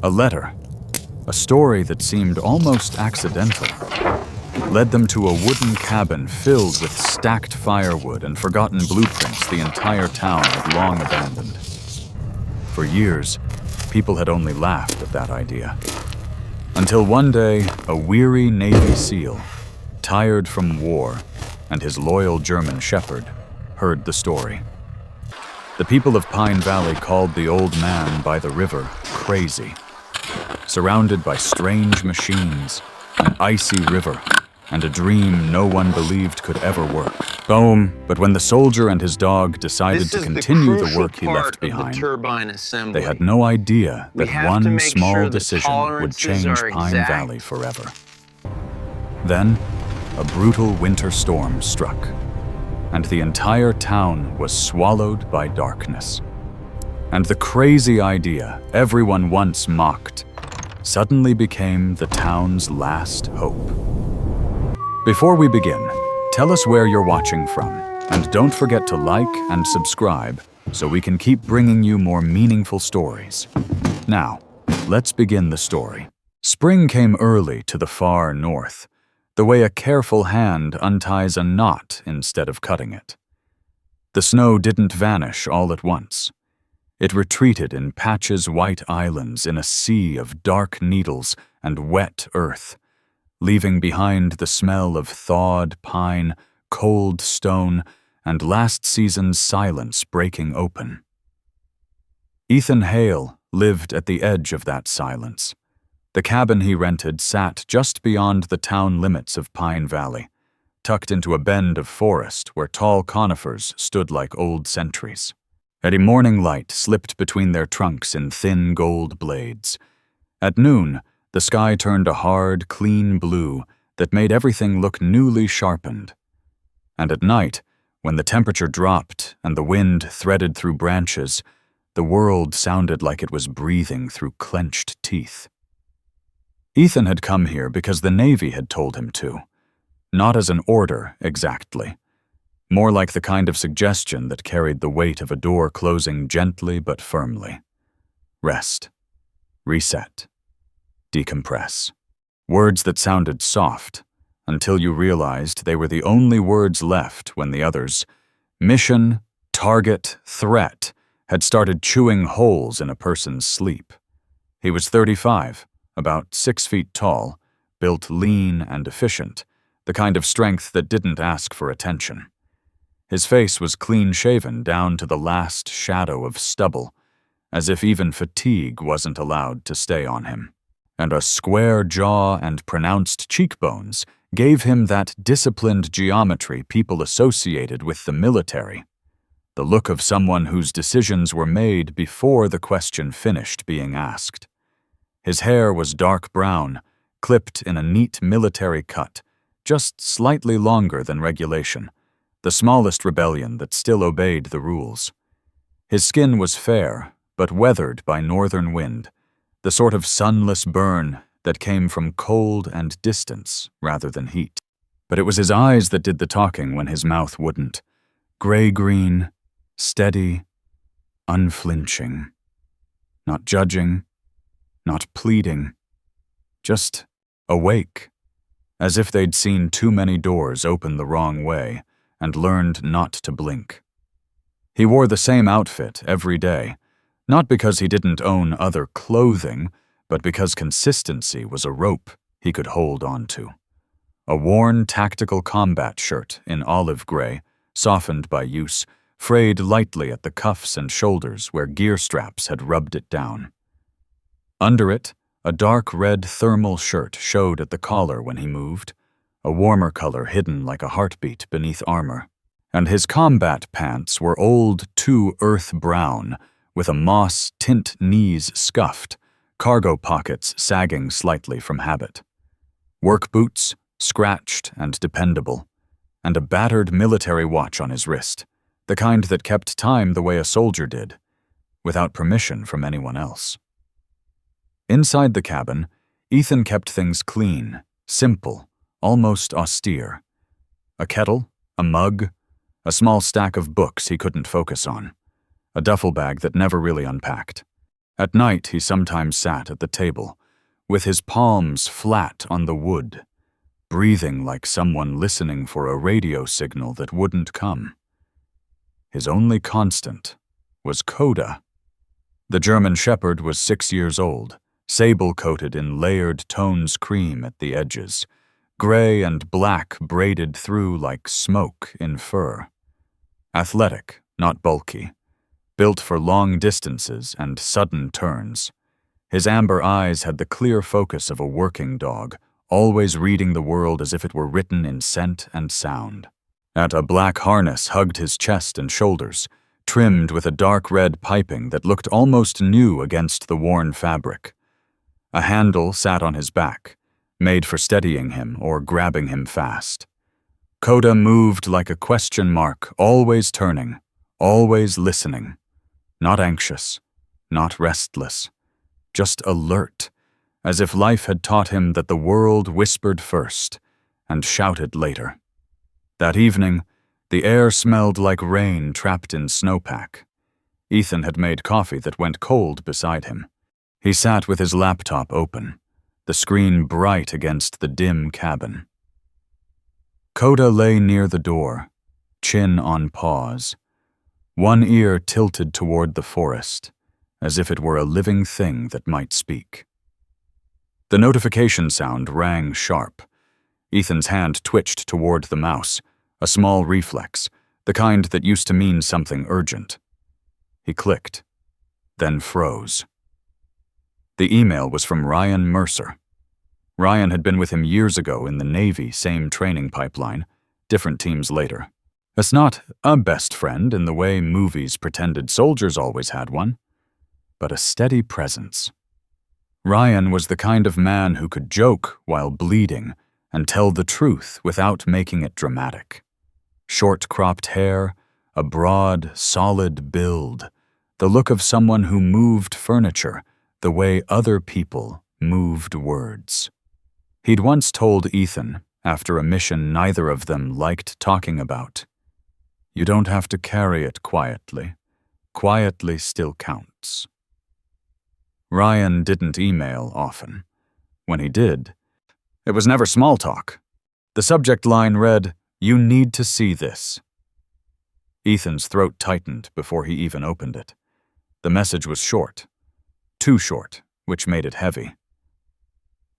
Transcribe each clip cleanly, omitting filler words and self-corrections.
A letter, a story that seemed almost accidental, led them to a wooden cabin filled with stacked firewood and forgotten blueprints the entire town had long abandoned. For years, people had only laughed at that idea. Until one day, a weary Navy SEAL, tired from war, and his loyal German shepherd, heard the story. The people of Pine Valley called the old man by the river crazy. Surrounded by strange machines, an icy river, and a dream no one believed could ever work. Boom! But when the soldier and his dog decided to continue the work he left behind, they had no idea that one small decision would change Pine Valley forever. Then, a brutal winter storm struck, and the entire town was swallowed by darkness. And the crazy idea everyone once mocked suddenly became the town's last hope. Before we begin, tell us where you're watching from, and don't forget to like and subscribe so we can keep bringing you more meaningful stories. Now, let's begin the story. Spring came early to the far north, the way a careful hand unties a knot instead of cutting it. The snow didn't vanish all at once. It retreated in patches white islands in a sea of dark needles and wet earth, leaving behind the smell of thawed pine, cold stone, and last season's silence breaking open. Ethan Hale lived at the edge of that silence. The cabin he rented sat just beyond the town limits of Pine Valley, tucked into a bend of forest where tall conifers stood like old sentries. A morning light slipped between their trunks in thin gold blades. At noon, the sky turned a hard, clean blue that made everything look newly sharpened. And at night, when the temperature dropped and the wind threaded through branches, the world sounded like it was breathing through clenched teeth. Ethan had come here because the Navy had told him to. Not as an order, exactly. More like the kind of suggestion that carried the weight of a door closing gently but firmly. Rest. Reset. Decompress. Words that sounded soft, until you realized they were the only words left when the others, mission, target, threat, had started chewing holes in a person's sleep. He was 35, about 6 feet tall, built lean and efficient, the kind of strength that didn't ask for attention. His face was clean-shaven down to the last shadow of stubble, as if even fatigue wasn't allowed to stay on him. And a square jaw and pronounced cheekbones gave him that disciplined geometry people associated with the military, the look of someone whose decisions were made before the question finished being asked. His hair was dark brown, clipped in a neat military cut, just slightly longer than regulation, the smallest rebellion that still obeyed the rules. His skin was fair, but weathered by northern wind, the sort of sunless burn that came from cold and distance rather than heat. But it was his eyes that did the talking when his mouth wouldn't. Gray-green, steady, unflinching. Not judging, not pleading, just awake, as if they'd seen too many doors open the wrong way and learned not to blink. He wore the same outfit every day, not because he didn't own other clothing, but because consistency was a rope he could hold onto. A worn tactical combat shirt in olive gray, softened by use, frayed lightly at the cuffs and shoulders where gear straps had rubbed it down. Under it, a dark red thermal shirt showed at the collar when he moved, a warmer color hidden like a heartbeat beneath armor. And his combat pants were old earth brown, with a moss tint knees scuffed, cargo pockets sagging slightly from habit. Work boots, scratched and dependable, and a battered military watch on his wrist, the kind that kept time the way a soldier did, without permission from anyone else. Inside the cabin, Ethan kept things clean, simple, almost austere. A kettle, a mug, a small stack of books he couldn't focus on, a duffel bag that never really unpacked. At night, he sometimes sat at the table, with his palms flat on the wood, breathing like someone listening for a radio signal that wouldn't come. His only constant was Coda. The German Shepherd was 6 years old, sable-coated in layered tones cream at the edges, gray and black braided through like smoke in fur. Athletic, not bulky, built for long distances and sudden turns. His amber eyes had the clear focus of a working dog, always reading the world as if it were written in scent and sound. A black harness hugged his chest and shoulders, trimmed with a dark red piping that looked almost new against the worn fabric. A handle sat on his back, made for steadying him or grabbing him fast. Coda moved like a question mark, always turning, always listening. Not anxious, not restless, just alert, as if life had taught him that the world whispered first and shouted later. That evening, the air smelled like rain trapped in snowpack. Ethan had made coffee that went cold beside him. He sat with his laptop open, the screen bright against the dim cabin. Coda lay near the door, chin on paws, one ear tilted toward the forest, as if it were a living thing that might speak. The notification sound rang sharp. Ethan's hand twitched toward the mouse, a small reflex, the kind that used to mean something urgent. He clicked, then froze. The email was from Ryan Mercer. Ryan had been with him years ago in the Navy, same training pipeline, different teams later. It's not a best friend in the way movies pretended soldiers always had one, but a steady presence. Ryan was the kind of man who could joke while bleeding and tell the truth without making it dramatic. Short-cropped hair, a broad, solid build, the look of someone who moved furniture the way other people moved words. He'd once told Ethan, after a mission neither of them liked talking about, "You don't have to carry it quietly. Quietly still counts." Ryan didn't email often. When he did, it was never small talk. The subject line read, "You need to see this." Ethan's throat tightened before he even opened it. The message was short. Too short, which made it heavy.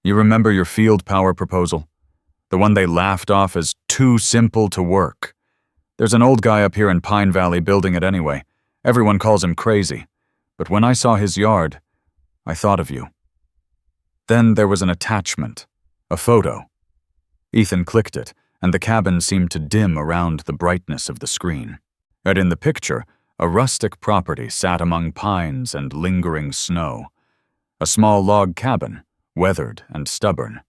"You remember your field power proposal? The one they laughed off as too simple to work. There's an old guy up here in Pine Valley building it anyway. Everyone calls him crazy. But when I saw his yard, I thought of you." Then there was an attachment, a photo. Ethan clicked it, and the cabin seemed to dim around the brightness of the screen. And in the picture, a rustic property sat among pines and lingering snow. A small log cabin, weathered and stubborn.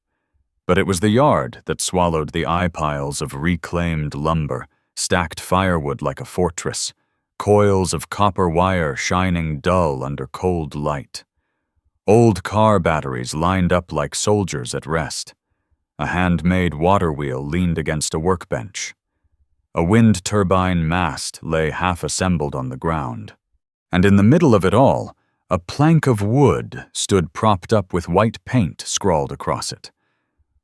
But it was the yard that swallowed the eye piles of reclaimed lumber, stacked firewood like a fortress, coils of copper wire shining dull under cold light. Old car batteries lined up like soldiers at rest. A handmade water wheel leaned against a workbench. A wind turbine mast lay half-assembled on the ground. And in the middle of it all, a plank of wood stood propped up with white paint scrawled across it.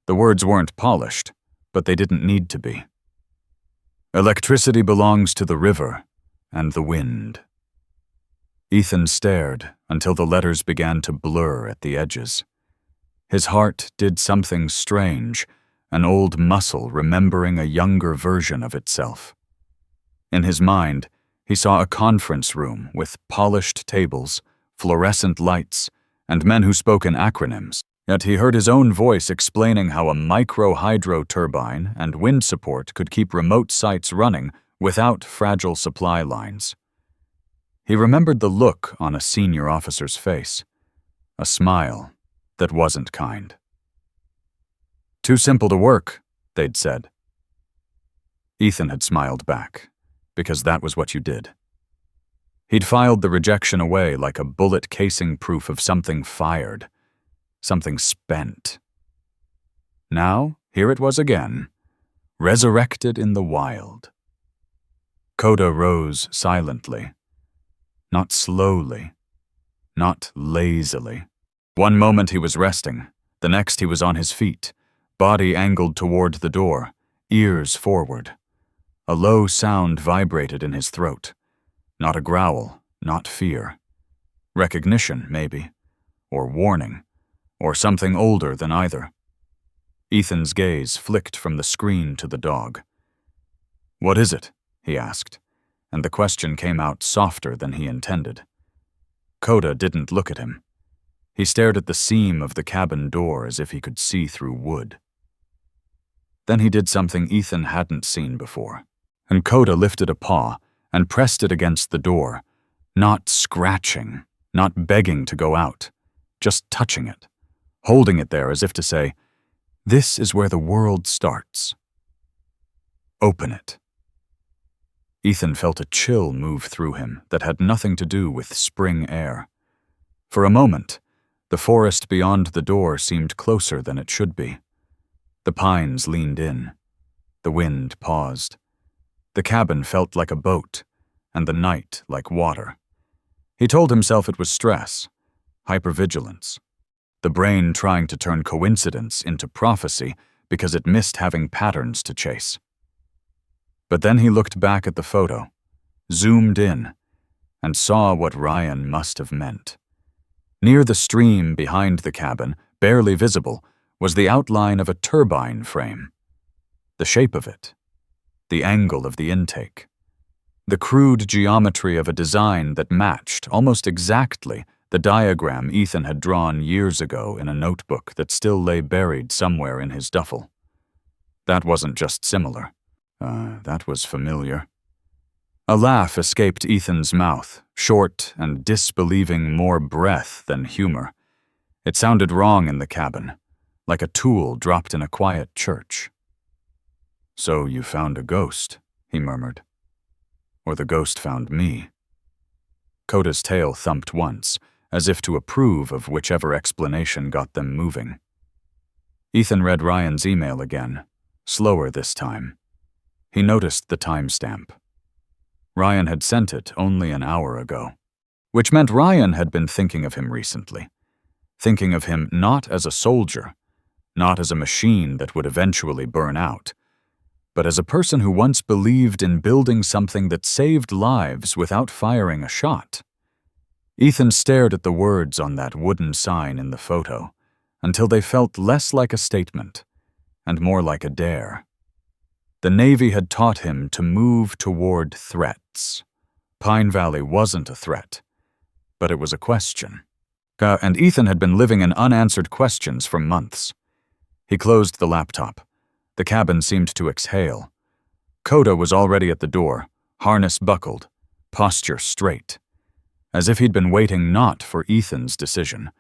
The words weren't polished, but they didn't need to be. "Electricity belongs to the river and the wind." Ethan stared until the letters began to blur at the edges. His heart did something strange, an old muscle remembering a younger version of itself. In his mind, he saw a conference room with polished tables, fluorescent lights, and men who spoke in acronyms. Yet he heard his own voice explaining how a micro-hydro turbine and wind support could keep remote sites running without fragile supply lines. He remembered the look on a senior officer's face, a smile that wasn't kind. "Too simple to work," they'd said. Ethan had smiled back, because that was what you did. He'd filed the rejection away like a bullet casing proof of something fired, something spent. Now, here it was again, resurrected in the wild. Coda rose silently, not slowly, not lazily. One moment he was resting, the next he was on his feet, body angled toward the door, ears forward. A low sound vibrated in his throat. Not a growl, not fear. Recognition, maybe, or warning, or something older than either. Ethan's gaze flicked from the screen to the dog. "What is it?" he asked, and the question came out softer than he intended. Coda didn't look at him. He stared at the seam of the cabin door as if he could see through wood. Then he did something Ethan hadn't seen before, and Coda lifted a paw and pressed it against the door, not scratching, not begging to go out, just touching it, holding it there as if to say, "This is where the world starts. Open it." Ethan felt a chill move through him that had nothing to do with spring air. For a moment, the forest beyond the door seemed closer than it should be. The pines leaned in. The wind paused. The cabin felt like a boat, and the night like water. He told himself it was stress, hypervigilance, the brain trying to turn coincidence into prophecy because it missed having patterns to chase. But then he looked back at the photo, zoomed in, and saw what Ryan must have meant. Near the stream behind the cabin, barely visible, was the outline of a turbine frame. The shape of it, the angle of the intake, the crude geometry of a design that matched, almost exactly, the diagram Ethan had drawn years ago in a notebook that still lay buried somewhere in his duffel. That wasn't just similar. That was familiar. A laugh escaped Ethan's mouth, short and disbelieving more breath than humor. It sounded wrong in the cabin, like a tool dropped in a quiet church. "So you found a ghost," he murmured. "Or the ghost found me." Coda's tail thumped once, as if to approve of whichever explanation got them moving. Ethan read Ryan's email again, slower this time. He noticed the timestamp. Ryan had sent it only an hour ago, which meant Ryan had been thinking of him recently, thinking of him not as a soldier, not as a machine that would eventually burn out, but as a person who once believed in building something that saved lives without firing a shot. Ethan stared at the words on that wooden sign in the photo until they felt less like a statement and more like a dare. The Navy had taught him to move toward threats. Pine Valley wasn't a threat, but it was a question. And Ethan had been living in unanswered questions for months. He closed the laptop. The cabin seemed to exhale. Coda was already at the door, harness buckled, posture straight, as if he'd been waiting not for Ethan's decision,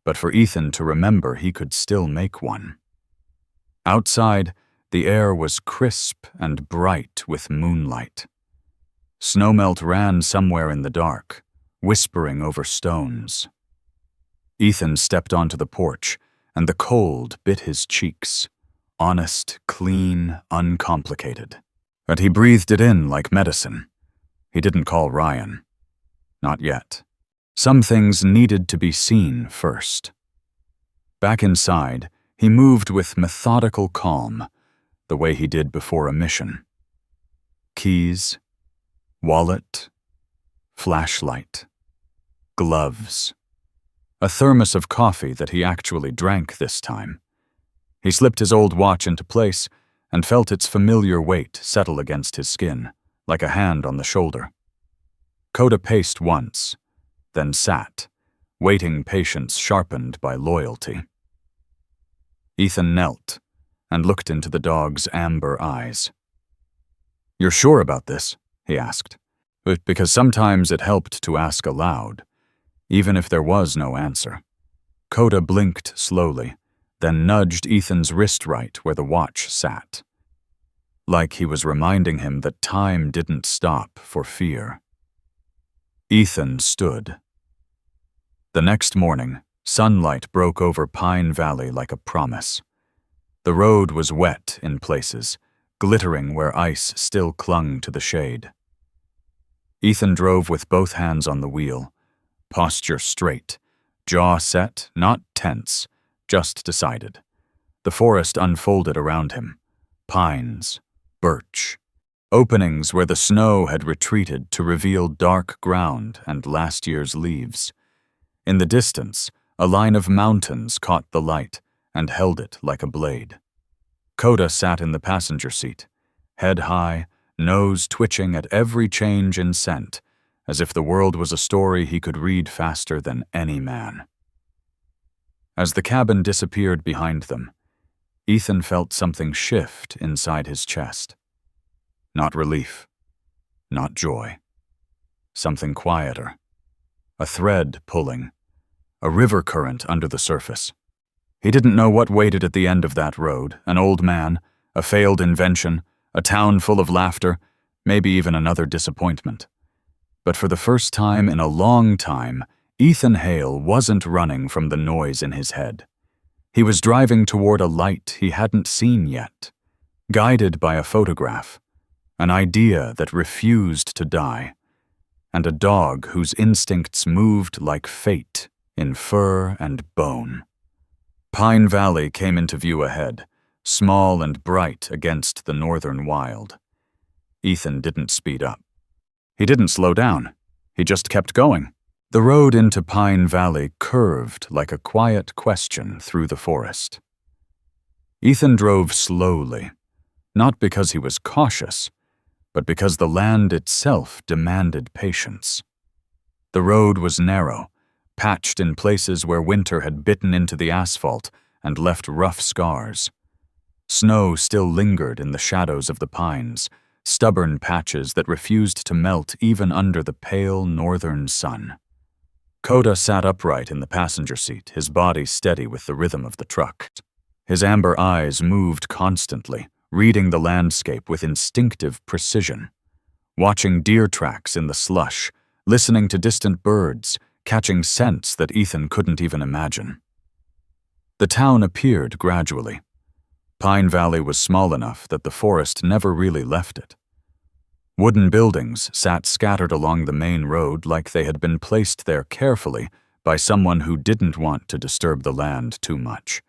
but for Ethan to remember he could still make one. Outside, the air was crisp and bright with moonlight. Snowmelt ran somewhere in the dark, whispering over stones. Ethan stepped onto the porch, and the cold bit his cheeks. Honest, clean, uncomplicated. But he breathed it in like medicine. He didn't call Ryan. Not yet. Some things needed to be seen first. Back inside, he moved with methodical calm, the way he did before a mission. Keys, wallet, flashlight, gloves, a thermos of coffee that he actually drank this time. He slipped his old watch into place and felt its familiar weight settle against his skin, like a hand on the shoulder. Coda paced once, then sat, waiting patience sharpened by loyalty. Ethan knelt and looked into the dog's amber eyes. "You're sure about this?" he asked, because sometimes it helped to ask aloud, even if there was no answer. Coda blinked slowly, then nudged Ethan's wrist right where the watch sat, like he was reminding him that time didn't stop for fear. Ethan stood. The next morning, sunlight broke over Pine Valley like a promise. The road was wet in places, glittering where ice still clung to the shade. Ethan drove with both hands on the wheel, posture straight, jaw set, not tense, just decided. The forest unfolded around him. Pines, birch, openings where the snow had retreated to reveal dark ground and last year's leaves. In the distance, a line of mountains caught the light and held it like a blade. Coda sat in the passenger seat, head high, nose twitching at every change in scent, as if the world was a story he could read faster than any man. As the cabin disappeared behind them, Ethan felt something shift inside his chest. Not relief, not joy. Something quieter. A thread pulling. A river current under the surface. He didn't know what waited at the end of that road, an old man, a failed invention, a town full of laughter, maybe even another disappointment. But for the first time in a long time, Ethan Hale wasn't running from the noise in his head. He was driving toward a light he hadn't seen yet, guided by a photograph, an idea that refused to die, and a dog whose instincts moved like fate in fur and bone. Pine Valley came into view ahead, small and bright against the northern wild. Ethan didn't speed up. He didn't slow down. He just kept going. The road into Pine Valley curved like a quiet question through the forest. Ethan drove slowly, not because he was cautious, but because the land itself demanded patience. The road was narrow, patched in places where winter had bitten into the asphalt and left rough scars. Snow still lingered in the shadows of the pines, stubborn patches that refused to melt even under the pale northern sun. Coda sat upright in the passenger seat, his body steady with the rhythm of the truck. His amber eyes moved constantly, reading the landscape with instinctive precision. Watching deer tracks in the slush, listening to distant birds, catching scents that Ethan couldn't even imagine. The town appeared gradually. Pine Valley was small enough that the forest never really left it. Wooden buildings sat scattered along the main road like they had been placed there carefully by someone who didn't want to disturb the land too much.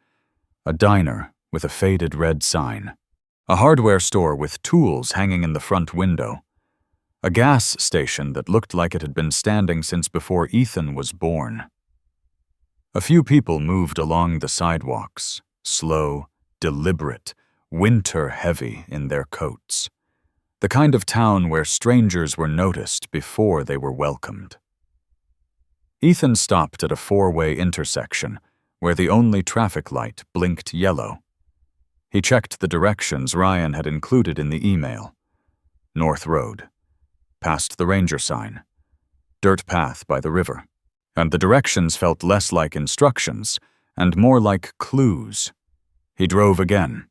A diner with a faded red sign. A hardware store with tools hanging in the front window. A gas station that looked like it had been standing since before Ethan was born. A few people moved along the sidewalks, slow, deliberate, winter-heavy in their coats. The kind of town where strangers were noticed before they were welcomed. Ethan stopped at a four-way intersection where the only traffic light blinked yellow. He checked the directions Ryan had included in the email. North Road, past the ranger sign, dirt path by the river, and the directions felt less like instructions and more like clues. He drove again.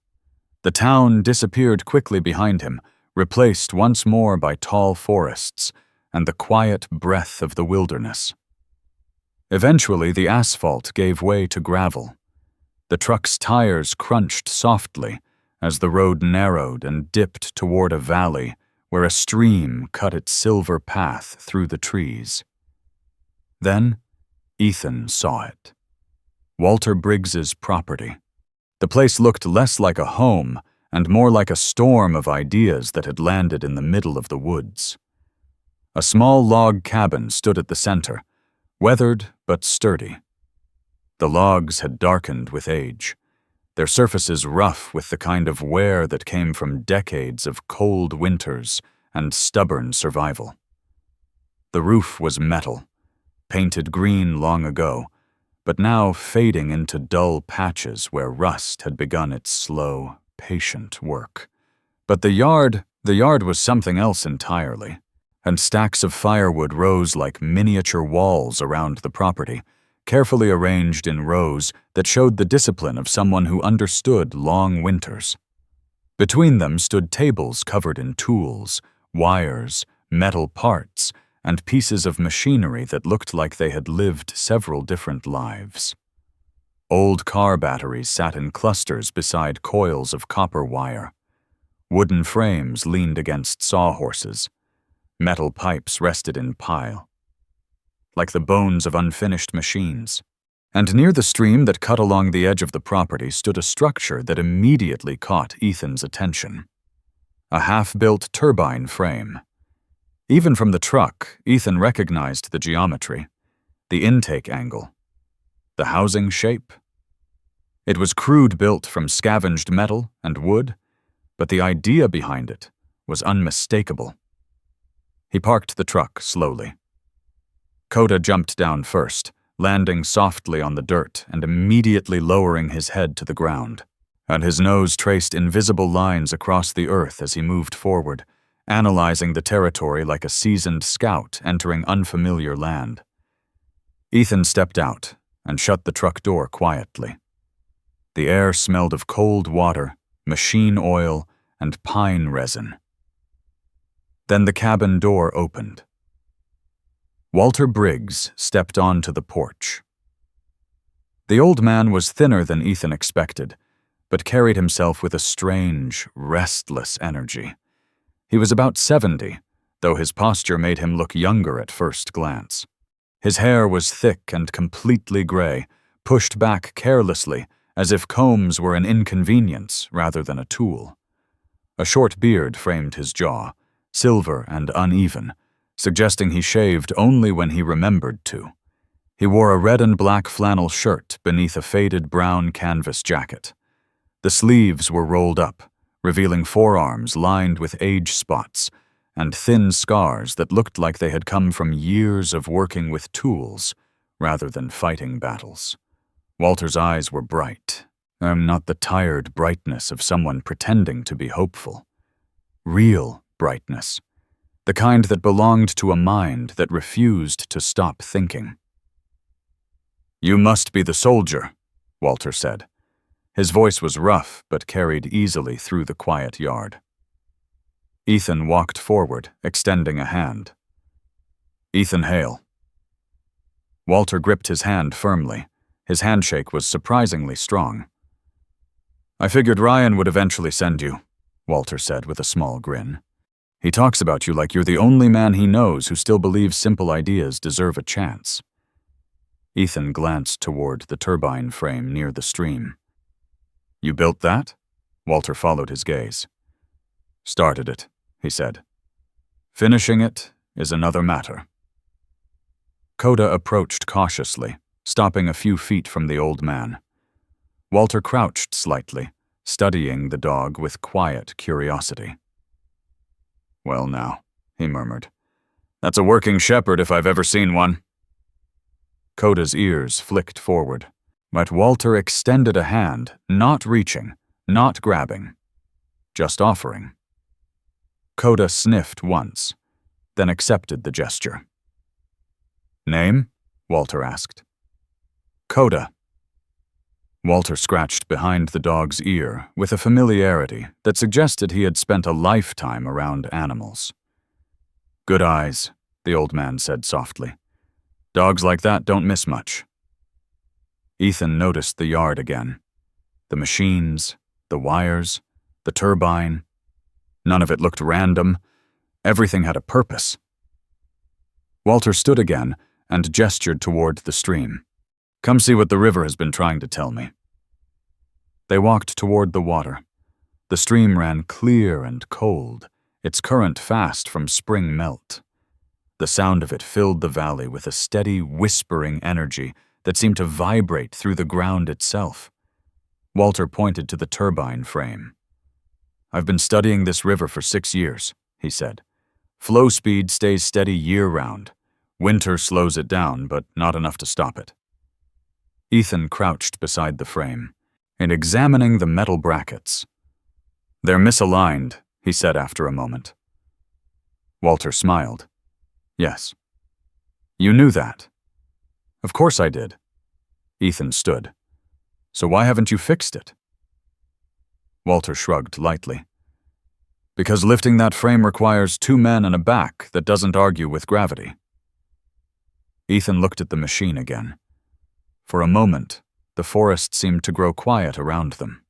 The town disappeared quickly behind him, replaced once more by tall forests and the quiet breath of the wilderness. Eventually, the asphalt gave way to gravel. The truck's tires crunched softly as the road narrowed and dipped toward a valley where a stream cut its silver path through the trees. Then, Ethan saw it. Walter Briggs's property. The place looked less like a home and more like a storm of ideas that had landed in the middle of the woods. A small log cabin stood at the center, weathered but sturdy. The logs had darkened with age, their surfaces rough with the kind of wear that came from decades of cold winters and stubborn survival. The roof was metal, painted green long ago, but now fading into dull patches where rust had begun its slow, patient work. But the yard was something else entirely, and stacks of firewood rose like miniature walls around the property, carefully arranged in rows that showed the discipline of someone who understood long winters. Between them stood tables covered in tools, wires, metal parts, and pieces of machinery that looked like they had lived several different lives. Old car batteries sat in clusters beside coils of copper wire. Wooden frames leaned against sawhorses. Metal pipes rested in pile. like the bones of unfinished machines. And near the stream that cut along the edge of the property stood a structure that immediately caught Ethan's attention. A half-built turbine frame. Even from the truck, Ethan recognized the geometry, the intake angle, the housing shape. It was crude built from scavenged metal and wood, but the idea behind it was unmistakable. He parked the truck slowly. Coda jumped down first, landing softly on the dirt and immediately lowering his head to the ground, and his nose traced invisible lines across the earth as he moved forward, analyzing the territory like a seasoned scout entering unfamiliar land. Ethan stepped out and shut the truck door quietly. The air smelled of cold water, machine oil, and pine resin. Then the cabin door opened. Walter Briggs stepped onto the porch. The old man was thinner than Ethan expected, but carried himself with a strange, restless energy. He was about 70, though his posture made him look younger at first glance. His hair was thick and completely gray, pushed back carelessly, as if combs were an inconvenience rather than a tool. A short beard framed his jaw, silver and uneven, suggesting he shaved only when he remembered to. He wore a red and black flannel shirt beneath a faded brown canvas jacket. The sleeves were rolled up, revealing forearms lined with age spots and thin scars that looked like they had come from years of working with tools rather than fighting battles. Walter's eyes were bright, not the tired brightness of someone pretending to be hopeful. Real brightness, the kind that belonged to a mind that refused to stop thinking. "You must be the soldier," Walter said. His voice was rough but carried easily through the quiet yard. Ethan walked forward, extending a hand. "Ethan Hale." Walter gripped his hand firmly. His handshake was surprisingly strong. "I figured Ryan would eventually send you," Walter said with a small grin. "He talks about you like you're the only man he knows who still believes simple ideas deserve a chance." Ethan glanced toward the turbine frame near the stream. "You built that?" Walter followed his gaze. "Started it," he said. "Finishing it is another matter." Coda approached cautiously, stopping a few feet from the old man. Walter crouched slightly, studying the dog with quiet curiosity. "Well now," he murmured. "That's a working shepherd if I've ever seen one." Coda's ears flicked forward, but Walter extended a hand, not reaching, not grabbing, just offering. Coda sniffed once, then accepted the gesture. "Name?" Walter asked. "Coda." Walter scratched behind the dog's ear with a familiarity that suggested he had spent a lifetime around animals. "Good eyes," the old man said softly. "Dogs like that don't miss much." Ethan noticed the yard again. The machines, the wires, the turbine. None of it looked random. Everything had a purpose. Walter stood again and gestured toward the stream. "Come see what the river has been trying to tell me." They walked toward the water. The stream ran clear and cold, its current fast from spring melt. The sound of it filled the valley with a steady, whispering energy that seemed to vibrate through the ground itself. Walter pointed to the turbine frame. "I've been studying this river for 6 years," he said. "Flow speed stays steady year-round. Winter slows it down, but not enough to stop it." Ethan crouched beside the frame, and examining the metal brackets. "They're misaligned," he said after a moment. Walter smiled. "Yes." "You knew that?" "Of course I did." Ethan stood. "So why haven't you fixed it?" Walter shrugged lightly. "Because lifting that frame requires 2 men and a back that doesn't argue with gravity." Ethan looked at the machine again. For a moment, the forest seemed to grow quiet around them.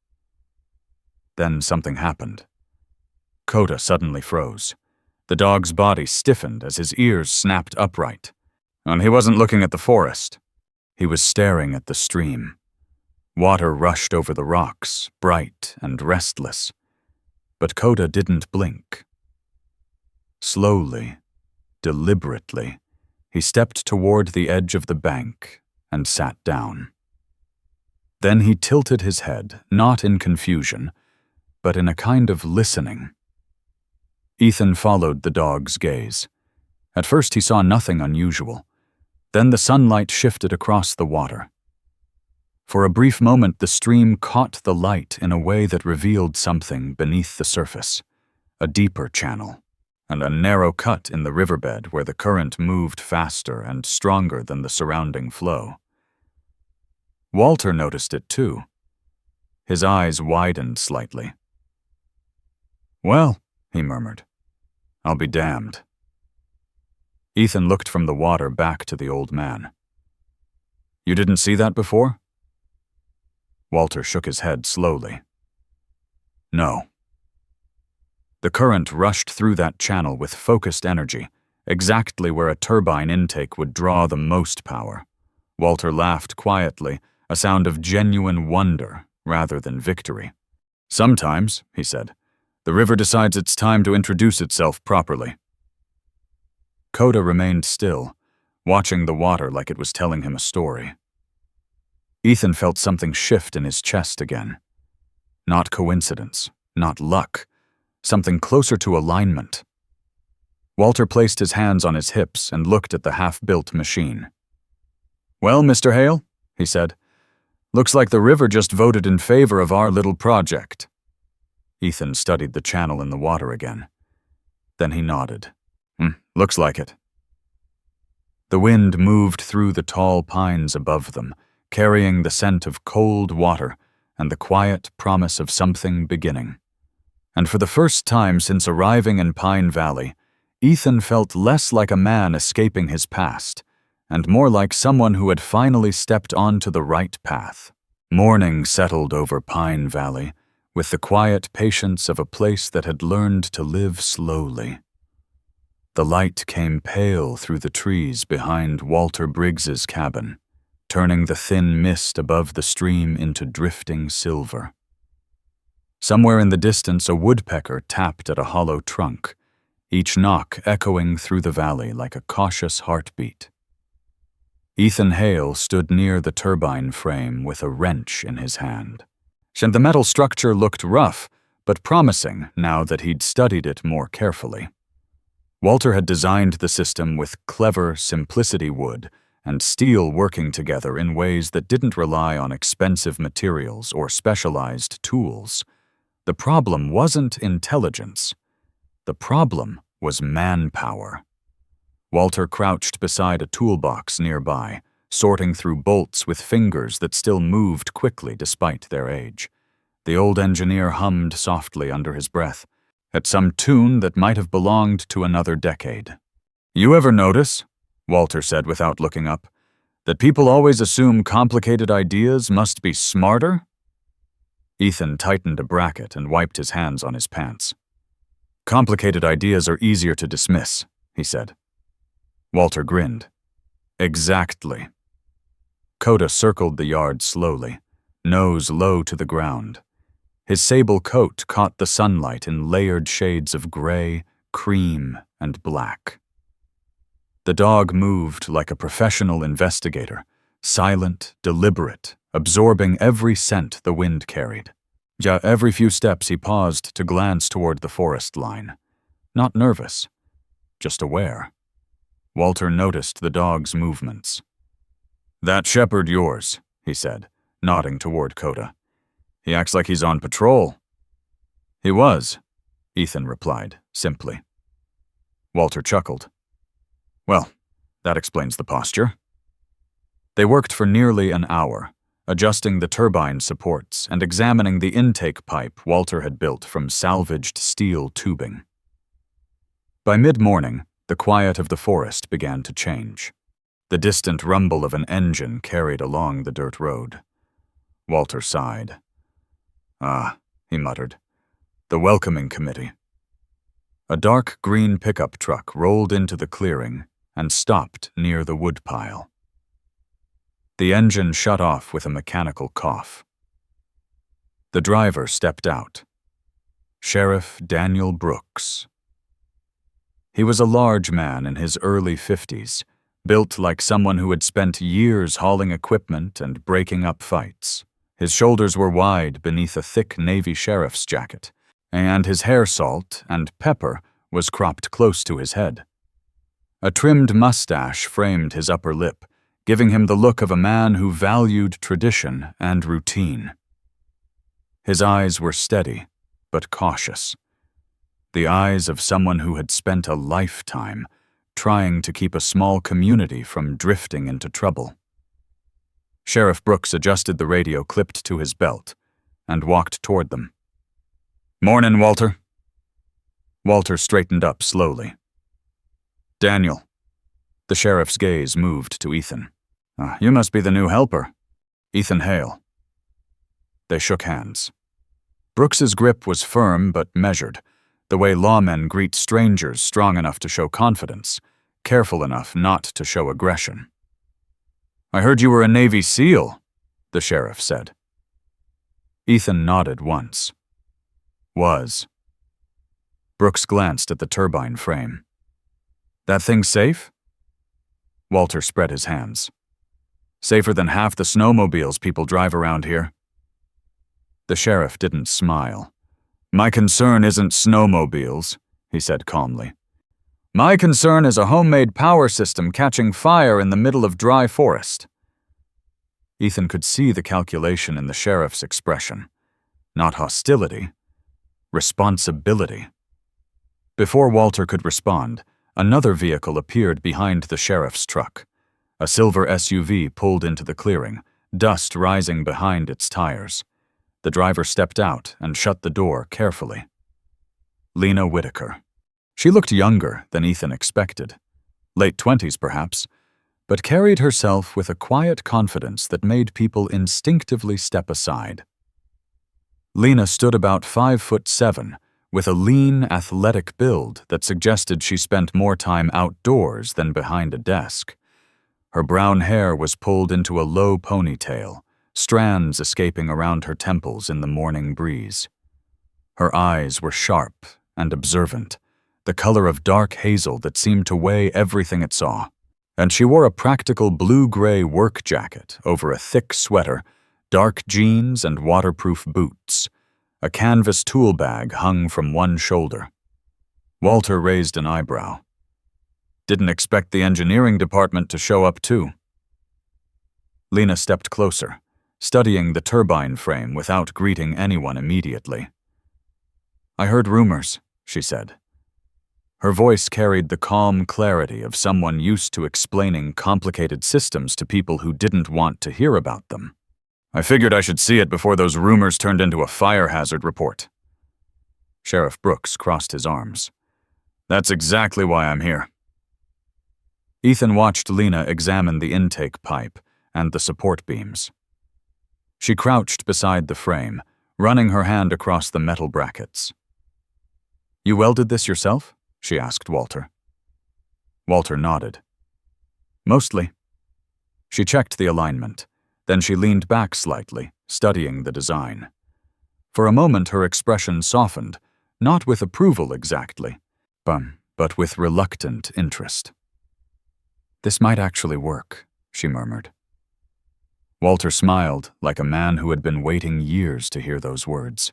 Then something happened. Coda suddenly froze. The dog's body stiffened as his ears snapped upright. And he wasn't looking at the forest. He was staring at the stream. Water rushed over the rocks, bright and restless. But Coda didn't blink. Slowly, deliberately, he stepped toward the edge of the bank and sat down. Then he tilted his head, not in confusion, but in a kind of listening. Ethan followed the dog's gaze. At first he saw nothing unusual. Then the sunlight shifted across the water. For a brief moment the stream caught the light in a way that revealed something beneath the surface, a deeper channel, and a narrow cut in the riverbed where the current moved faster and stronger than the surrounding flow. Walter noticed it too. His eyes widened slightly. "Well," he murmured, "I'll be damned." Ethan looked from the water back to the old man. "You didn't see that before?" Walter shook his head slowly. "No." The current rushed through that channel with focused energy, exactly where a turbine intake would draw the most power. Walter laughed quietly, a sound of genuine wonder rather than victory. "Sometimes," he said, "the river decides it's time to introduce itself properly." Coda remained still, watching the water like it was telling him a story. Ethan felt something shift in his chest again. Not coincidence, not luck, something closer to alignment. Walter placed his hands on his hips and looked at the half-built machine. "Well, Mr. Hale," he said, "looks like the river just voted in favor of our little project." Ethan studied the channel in the water again. Then he nodded. Looks like it." The wind moved through the tall pines above them, carrying the scent of cold water and the quiet promise of something beginning. And for the first time since arriving in Pine Valley, Ethan felt less like a man escaping his past, and more like someone who had finally stepped onto the right path. Morning settled over Pine Valley, with the quiet patience of a place that had learned to live slowly. The light came pale through the trees behind Walter Briggs's cabin, turning the thin mist above the stream into drifting silver. Somewhere in the distance, a woodpecker tapped at a hollow trunk, each knock echoing through the valley like a cautious heartbeat. Ethan Hale stood near the turbine frame with a wrench in his hand. And the metal structure looked rough, but promising now that he'd studied it more carefully. Walter had designed the system with clever simplicity wood and steel working together in ways that didn't rely on expensive materials or specialized tools. The problem wasn't intelligence. The problem was manpower. Walter crouched beside a toolbox nearby, sorting through bolts with fingers that still moved quickly despite their age. The old engineer hummed softly under his breath, at some tune that might have belonged to another decade. "You ever notice," Walter said without looking up, "that people always assume complicated ideas must be smarter?" Ethan tightened a bracket and wiped his hands on his pants. "Complicated ideas are easier to dismiss," he said. Walter grinned. "Exactly." Coda circled the yard slowly, nose low to the ground. His sable coat caught the sunlight in layered shades of gray, cream, and black. The dog moved like a professional investigator, silent, deliberate, absorbing every scent the wind carried. Every few steps he paused to glance toward the forest line. Not nervous, just aware. Walter noticed the dog's movements. "That shepherd yours," he said, nodding toward Coda. "He acts like he's on patrol." "He was," Ethan replied, simply. Walter chuckled. "Well, that explains the posture." They worked for nearly an hour, adjusting the turbine supports and examining the intake pipe Walter had built from salvaged steel tubing. By mid-morning, the quiet of the forest began to change. The distant rumble of an engine carried along the dirt road. Walter sighed. "Ah," he muttered, "the welcoming committee." A dark green pickup truck rolled into the clearing, and stopped near the woodpile. The engine shut off with a mechanical cough. The driver stepped out. Sheriff Daniel Brooks. He was a large man in his early 50s, built like someone who had spent years hauling equipment and breaking up fights. His shoulders were wide beneath a thick Navy sheriff's jacket, and his hair salt and pepper was cropped close to his head. A trimmed mustache framed his upper lip, giving him the look of a man who valued tradition and routine. His eyes were steady, but cautious. The eyes of someone who had spent a lifetime trying to keep a small community from drifting into trouble. Sheriff Brooks adjusted the radio clipped to his belt and walked toward them. "Mornin', Walter." Walter straightened up slowly. "Daniel." The sheriff's gaze moved to Ethan. "You must be the new helper." "Ethan Hale." They shook hands. Brooks's grip was firm but measured, the way lawmen greet strangers, strong enough to show confidence, careful enough not to show aggression. "I heard you were a Navy SEAL," the sheriff said. Ethan nodded once. "Was." Brooks glanced at the turbine frame. "That thing safe?" Walter spread his hands. "Safer than half the snowmobiles people drive around here." The sheriff didn't smile. "My concern isn't snowmobiles," he said calmly. "My concern is a homemade power system catching fire in the middle of dry forest." Ethan could see the calculation in the sheriff's expression. Not hostility, responsibility. Before Walter could respond, another vehicle appeared behind the sheriff's truck. A silver SUV pulled into the clearing, dust rising behind its tires. The driver stepped out and shut the door carefully. Lena Whitaker. She looked younger than Ethan expected. Late 20s, perhaps, but carried herself with a quiet confidence that made people instinctively step aside. Lena stood about 5'7", with a lean, athletic build that suggested she spent more time outdoors than behind a desk. Her brown hair was pulled into a low ponytail, strands escaping around her temples in the morning breeze. Her eyes were sharp and observant, the color of dark hazel that seemed to weigh everything it saw, and she wore a practical blue-gray work jacket over a thick sweater, dark jeans, and waterproof boots. A canvas tool bag hung from one shoulder. Walter raised an eyebrow. "Didn't expect the engineering department to show up too." Lena stepped closer, studying the turbine frame without greeting anyone immediately. "I heard rumors," she said. Her voice carried the calm clarity of someone used to explaining complicated systems to people who didn't want to hear about them. "I figured I should see it before those rumors turned into a fire hazard report." Sheriff Brooks crossed his arms. "That's exactly why I'm here." Ethan watched Lena examine the intake pipe and the support beams. She crouched beside the frame, running her hand across the metal brackets. "You welded this yourself?" she asked Walter. Walter nodded. "Mostly." She checked the alignment. Then she leaned back slightly, studying the design. For a moment her expression softened, not with approval exactly, but with reluctant interest. "This might actually work," she murmured. Walter smiled like a man who had been waiting years to hear those words.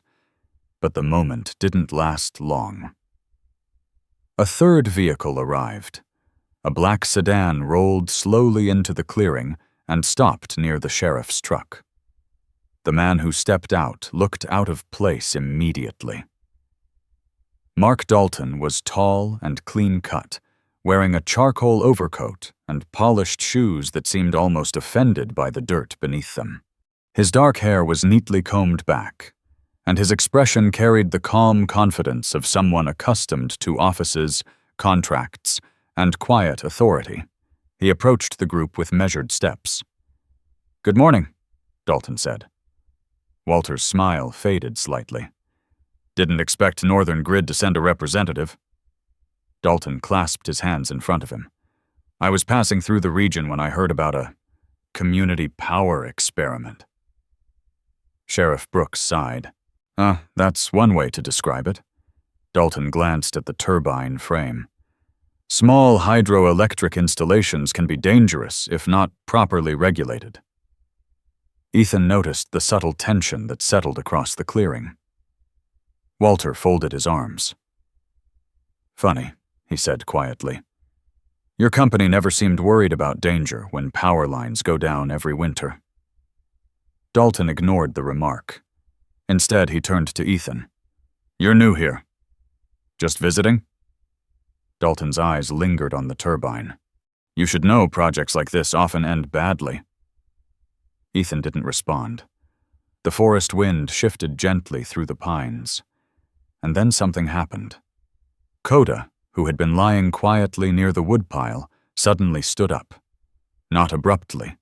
But the moment didn't last long. A third vehicle arrived. A black sedan rolled slowly into the clearing and stopped near the sheriff's truck. The man who stepped out looked out of place immediately. Mark Dalton was tall and clean-cut, wearing a charcoal overcoat and polished shoes that seemed almost offended by the dirt beneath them. His dark hair was neatly combed back, and his expression carried the calm confidence of someone accustomed to offices, contracts, and quiet authority. He approached the group with measured steps. "Good morning," Dalton said. Walter's smile faded slightly. "Didn't expect Northern Grid to send a representative." Dalton clasped his hands in front of him. I was passing through the region when I heard about a community power experiment. Sheriff Brooks sighed. That's one way to describe it. Dalton glanced at the turbine frame. Small hydroelectric installations can be dangerous if not properly regulated. Ethan noticed the subtle tension that settled across the clearing. Walter folded his arms. Funny, he said quietly. Your company never seemed worried about danger when power lines go down every winter. Dalton ignored the remark. Instead, he turned to Ethan. You're new here. Just visiting? Dalton's eyes lingered on the turbine. You should know projects like this often end badly. Ethan didn't respond. The forest wind shifted gently through the pines. And then something happened. Coda, who had been lying quietly near the woodpile, suddenly stood up. Not abruptly,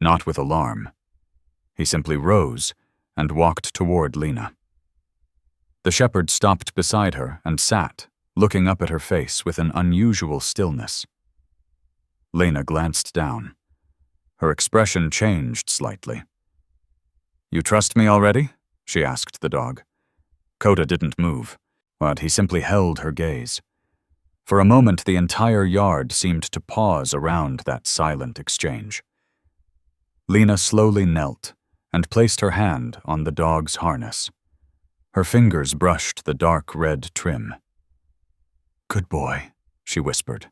not with alarm. He simply rose and walked toward Lena. The shepherd stopped beside her and sat, looking up at her face with an unusual stillness. Lena glanced down. Her expression changed slightly. You trust me already? She asked the dog. Coda didn't move, but he simply held her gaze. For a moment, the entire yard seemed to pause around that silent exchange. Lena slowly knelt and placed her hand on the dog's harness. Her fingers brushed the dark red trim. Good boy, she whispered.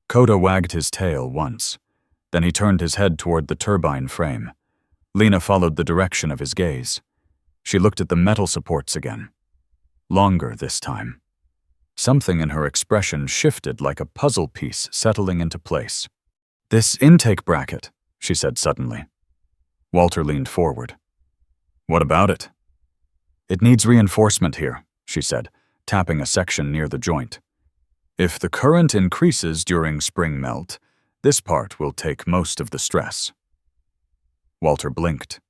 Coda wagged his tail once. Then he turned his head toward the turbine frame. Lena followed the direction of his gaze. She looked at the metal supports again. Longer this time. Something in her expression shifted like a puzzle piece settling into place. This intake bracket, she said suddenly. Walter leaned forward. What about it? It needs reinforcement here, she said, tapping a section near the joint. If the current increases during spring melt, this part will take most of the stress. Walter blinked,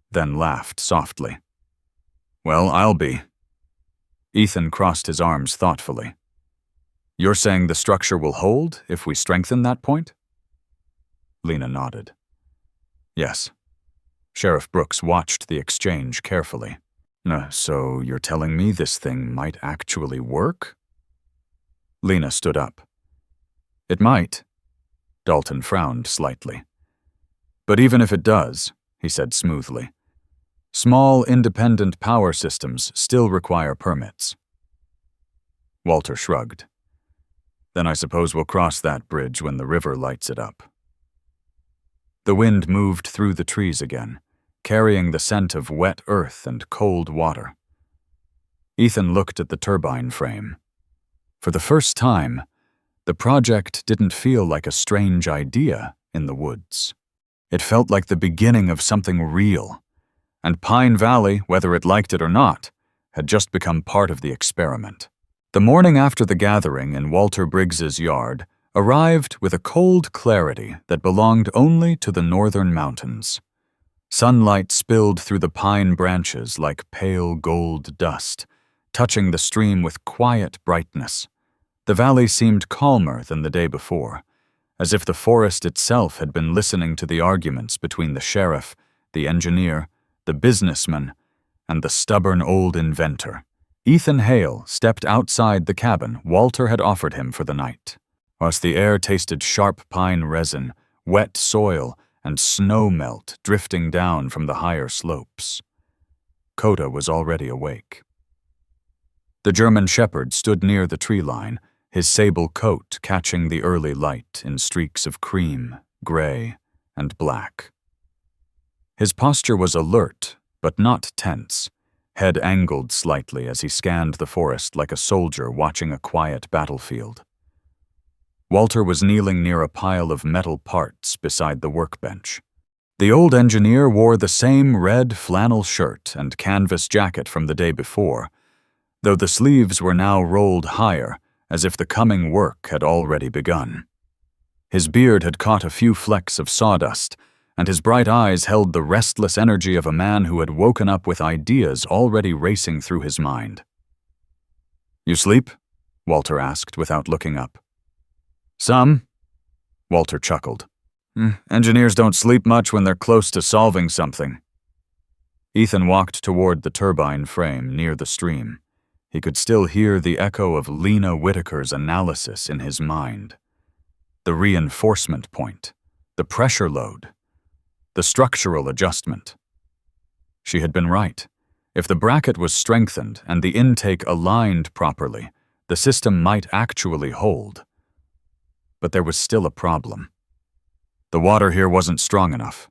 then laughed softly. Well, I'll be. Ethan crossed his arms thoughtfully. You're saying the structure will hold if we strengthen that point? Lena nodded. Yes. Sheriff Brooks watched the exchange carefully. So you're telling me this thing might actually work? Lena stood up. It might. Dalton frowned slightly. But even if it does, he said smoothly, small independent power systems still require permits. Walter shrugged. Then I suppose we'll cross that bridge when the river lights it up. The wind moved through the trees again, carrying the scent of wet earth and cold water. Ethan looked at the turbine frame. For the first time, the project didn't feel like a strange idea in the woods. It felt like the beginning of something real, and Pine Valley, whether it liked it or not, had just become part of the experiment. The morning after the gathering in Walter Briggs's yard arrived with a cold clarity that belonged only to the northern mountains. Sunlight spilled through the pine branches like pale gold dust, touching the stream with quiet brightness. The valley seemed calmer than the day before, as if the forest itself had been listening to the arguments between the sheriff, the engineer, the businessman, and the stubborn old inventor. Ethan Hale stepped outside the cabin Walter had offered him for the night. Whilst the air tasted sharp pine resin, wet soil, and snow melt drifting down from the higher slopes. Coda was already awake. The German shepherd stood near the tree line, his sable coat catching the early light in streaks of cream, gray, and black. His posture was alert, but not tense, head angled slightly as he scanned the forest like a soldier watching a quiet battlefield. Walter was kneeling near a pile of metal parts beside the workbench. The old engineer wore the same red flannel shirt and canvas jacket from the day before, though the sleeves were now rolled higher, as if the coming work had already begun. His beard had caught a few flecks of sawdust, and his bright eyes held the restless energy of a man who had woken up with ideas already racing through his mind. "You sleep?" Walter asked without looking up. Some, Walter chuckled. Engineers don't sleep much when they're close to solving something. Ethan walked toward the turbine frame near the stream. He could still hear the echo of Lena Whitaker's analysis in his mind. The reinforcement point, the pressure load, the structural adjustment. She had been right. If the bracket was strengthened and the intake aligned properly, the system might actually hold. But there was still a problem. The water here wasn't strong enough.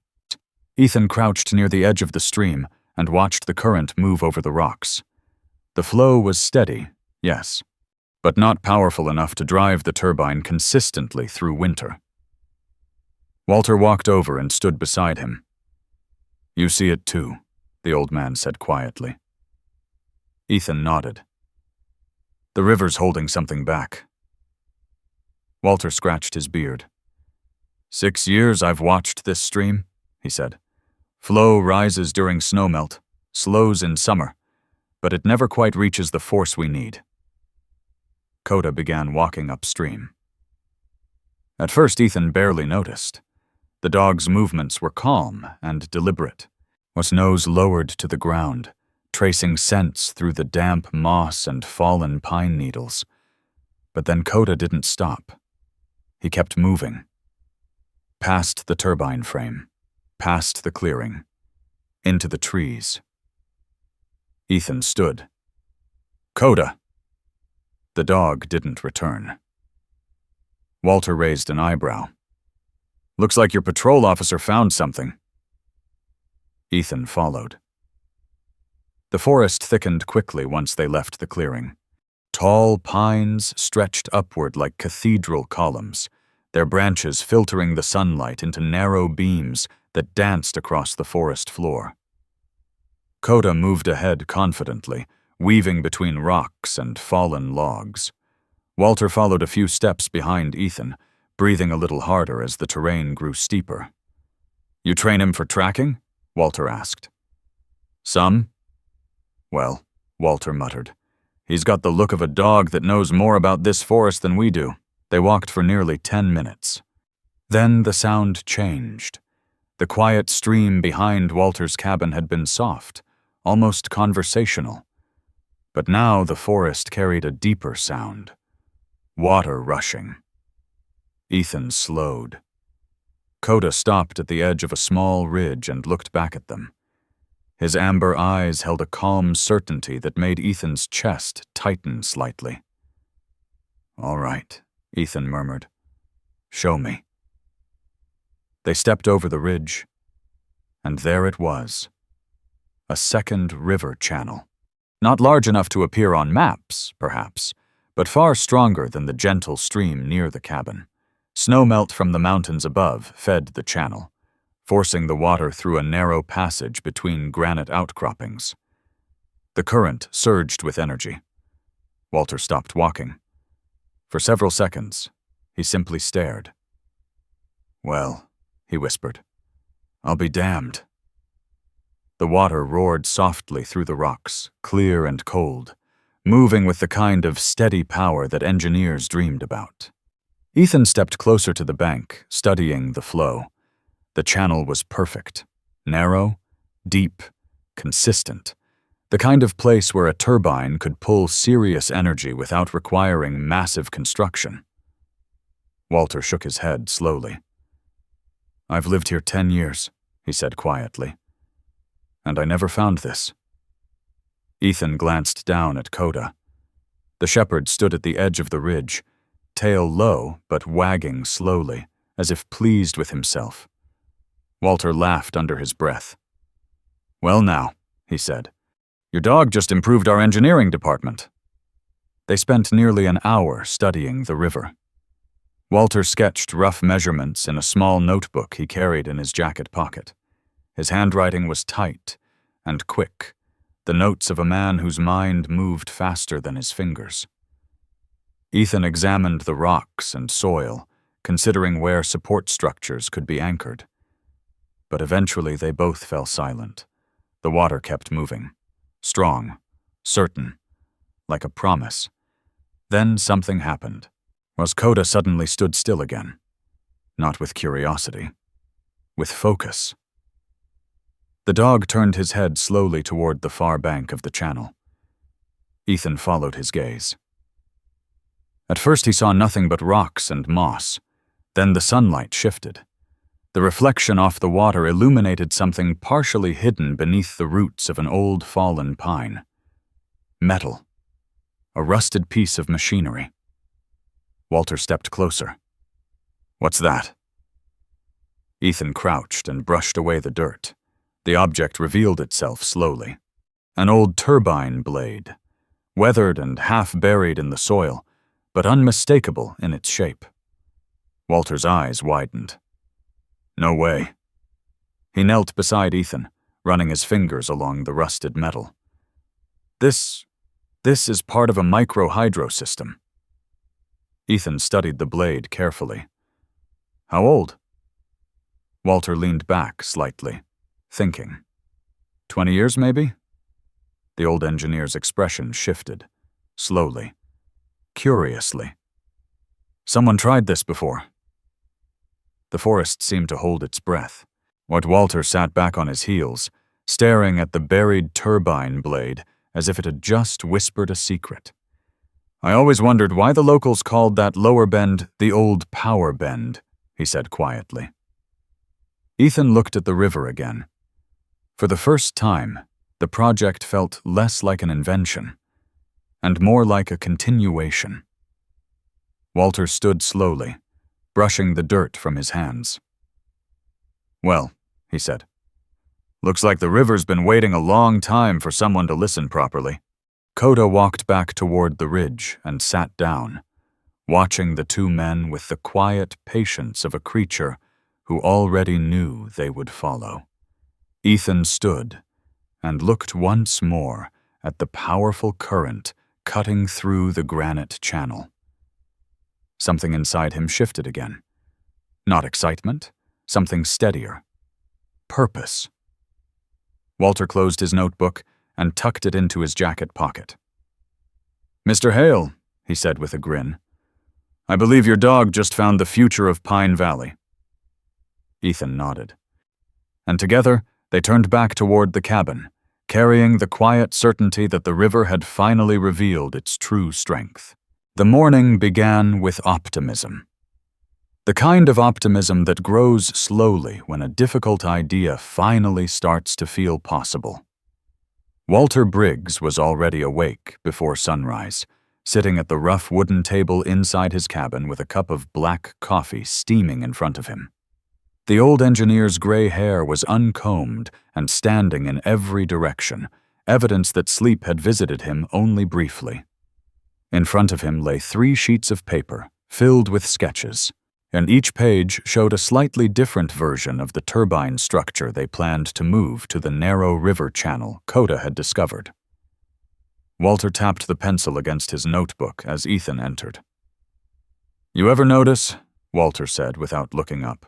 Ethan crouched near the edge of the stream and watched the current move over the rocks. The flow was steady, yes, but not powerful enough to drive the turbine consistently through winter. Walter walked over and stood beside him. "You see it too," the old man said quietly. Ethan nodded. "The river's holding something back." Walter scratched his beard. 6 years I've watched this stream," he said. "Flow rises during snowmelt, slows in summer, but it never quite reaches the force we need." Coda began walking upstream. At first, Ethan barely noticed. The dog's movements were calm and deliberate, his nose lowered to the ground, tracing scents through the damp moss and fallen pine needles. But then Coda didn't stop. He kept moving. Past the turbine frame, past the clearing, into the trees. Ethan stood. "Coda!" The dog didn't return. Walter raised an eyebrow. "Looks like your patrol officer found something." Ethan followed. The forest thickened quickly once they left the clearing. Tall pines stretched upward like cathedral columns, their branches filtering the sunlight into narrow beams that danced across the forest floor. Coda moved ahead confidently, weaving between rocks and fallen logs. Walter followed a few steps behind Ethan, breathing a little harder as the terrain grew steeper. "You train him for tracking?" Walter asked. "Some." "Well," Walter muttered, "he's got the look of a dog that knows more about this forest than we do." They walked for nearly 10 minutes. Then the sound changed. The quiet stream behind Walter's cabin had been soft, almost conversational. But now the forest carried a deeper sound. Water rushing. Ethan slowed. Coda stopped at the edge of a small ridge and looked back at them. His amber eyes held a calm certainty that made Ethan's chest tighten slightly. "All right," Ethan murmured. "Show me." They stepped over the ridge, and there it was. A second river channel. Not large enough to appear on maps, perhaps, but far stronger than the gentle stream near the cabin. Snowmelt from the mountains above fed the channel, forcing the water through a narrow passage between granite outcroppings. The current surged with energy. Walter stopped walking. For several seconds, he simply stared. "Well," he whispered, "I'll be damned." The water roared softly through the rocks, clear and cold, moving with the kind of steady power that engineers dreamed about. Ethan stepped closer to the bank, studying the flow. The channel was perfect, narrow, deep, consistent, the kind of place where a turbine could pull serious energy without requiring massive construction. Walter shook his head slowly. "I've lived here 10 years, he said quietly, "and I never found this." Ethan glanced down at Coda. The shepherd stood at the edge of the ridge, tail low but wagging slowly, as if pleased with himself. Walter laughed under his breath. "Well now," he said, "your dog just improved our engineering department." They spent nearly an hour studying the river. Walter sketched rough measurements in a small notebook he carried in his jacket pocket. His handwriting was tight and quick, the notes of a man whose mind moved faster than his fingers. Ethan examined the rocks and soil, considering where support structures could be anchored. But eventually they both fell silent. The water kept moving. Strong, certain, like a promise. Then something happened. Was Coda suddenly stood still again, not with curiosity, with focus. The dog turned his head slowly toward the far bank of the channel. Ethan followed his gaze. At first he saw nothing but rocks and moss. Then the sunlight shifted. The reflection off the water illuminated something partially hidden beneath the roots of an old fallen pine. Metal. A rusted piece of machinery. Walter stepped closer. "What's that?" Ethan crouched and brushed away the dirt. The object revealed itself slowly. An old turbine blade, weathered and half buried in the soil, but unmistakable in its shape. Walter's eyes widened. "No way." He knelt beside Ethan, running his fingers along the rusted metal. This is part of a micro-hydro system." Ethan studied the blade carefully. "How old?" Walter leaned back slightly, thinking. 20 years, maybe? The old engineer's expression shifted, slowly, curiously. "Someone tried this before." The forest seemed to hold its breath. What Walter sat back on his heels, staring at the buried turbine blade as if it had just whispered a secret. "I always wondered why the locals called that lower bend the old power bend," he said quietly. Ethan looked at the river again. For the first time, the project felt less like an invention, and more like a continuation. Walter stood slowly, brushing the dirt from his hands. "Well," he said, "looks like the river's been waiting a long time for someone to listen properly." Coda walked back toward the ridge and sat down, watching the two men with the quiet patience of a creature who already knew they would follow. Ethan stood and looked once more at the powerful current cutting through the granite channel. Something inside him shifted again. Not excitement, something steadier. Purpose. Walter closed his notebook and tucked it into his jacket pocket. "Mr. Hale," he said with a grin, "I believe your dog just found the future of Pine Valley." Ethan nodded. And together, they turned back toward the cabin, carrying the quiet certainty that the river had finally revealed its true strength. The morning began with optimism. The kind of optimism that grows slowly when a difficult idea finally starts to feel possible. Walter Briggs was already awake before sunrise, sitting at the rough wooden table inside his cabin with a cup of black coffee steaming in front of him. The old engineer's gray hair was uncombed and standing in every direction, evidence that sleep had visited him only briefly. In front of him lay 3 sheets of paper, filled with sketches, and each page showed a slightly different version of the turbine structure they planned to move to the narrow river channel Coda had discovered. Walter tapped the pencil against his notebook as Ethan entered. "You ever notice," Walter said without looking up,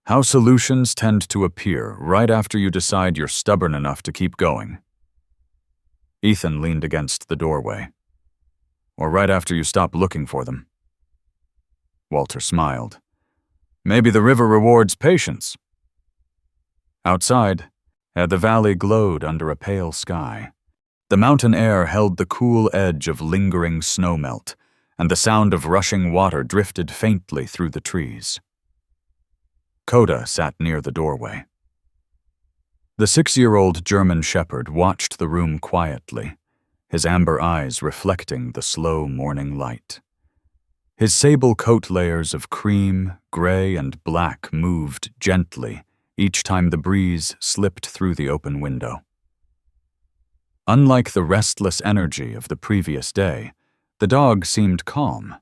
"how solutions tend to appear right after you decide you're stubborn enough to keep going?" Ethan leaned against the doorway. "Or right after you stop looking for them." Walter smiled. "Maybe the river rewards patience." Outside, the valley glowed under a pale sky. The mountain air held the cool edge of lingering snowmelt, and the sound of rushing water drifted faintly through the trees. Coda sat near the doorway. The 6-year-old German shepherd watched the room quietly, his amber eyes reflecting the slow morning light. His sable coat layers of cream, gray, and black moved gently each time the breeze slipped through the open window. Unlike the restless energy of the previous day, the dog seemed calm,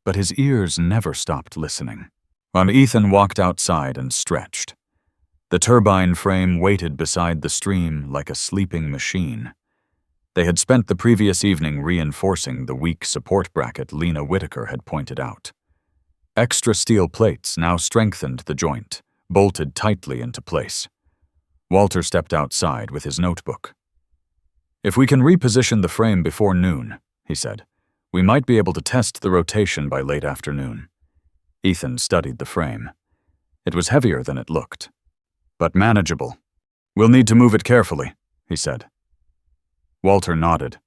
but his ears never stopped listening. While Ethan walked outside and stretched, the turbine frame waited beside the stream like a sleeping machine. They had spent the previous evening reinforcing the weak support bracket Lena Whitaker had pointed out. Extra steel plates now strengthened the joint, bolted tightly into place. Walter stepped outside with his notebook. "If we can reposition the frame before noon," he said, We might be able to test the rotation by late afternoon. Ethan studied the frame. It was heavier than it looked, but manageable. We'll need to move it carefully, he said. Walter nodded.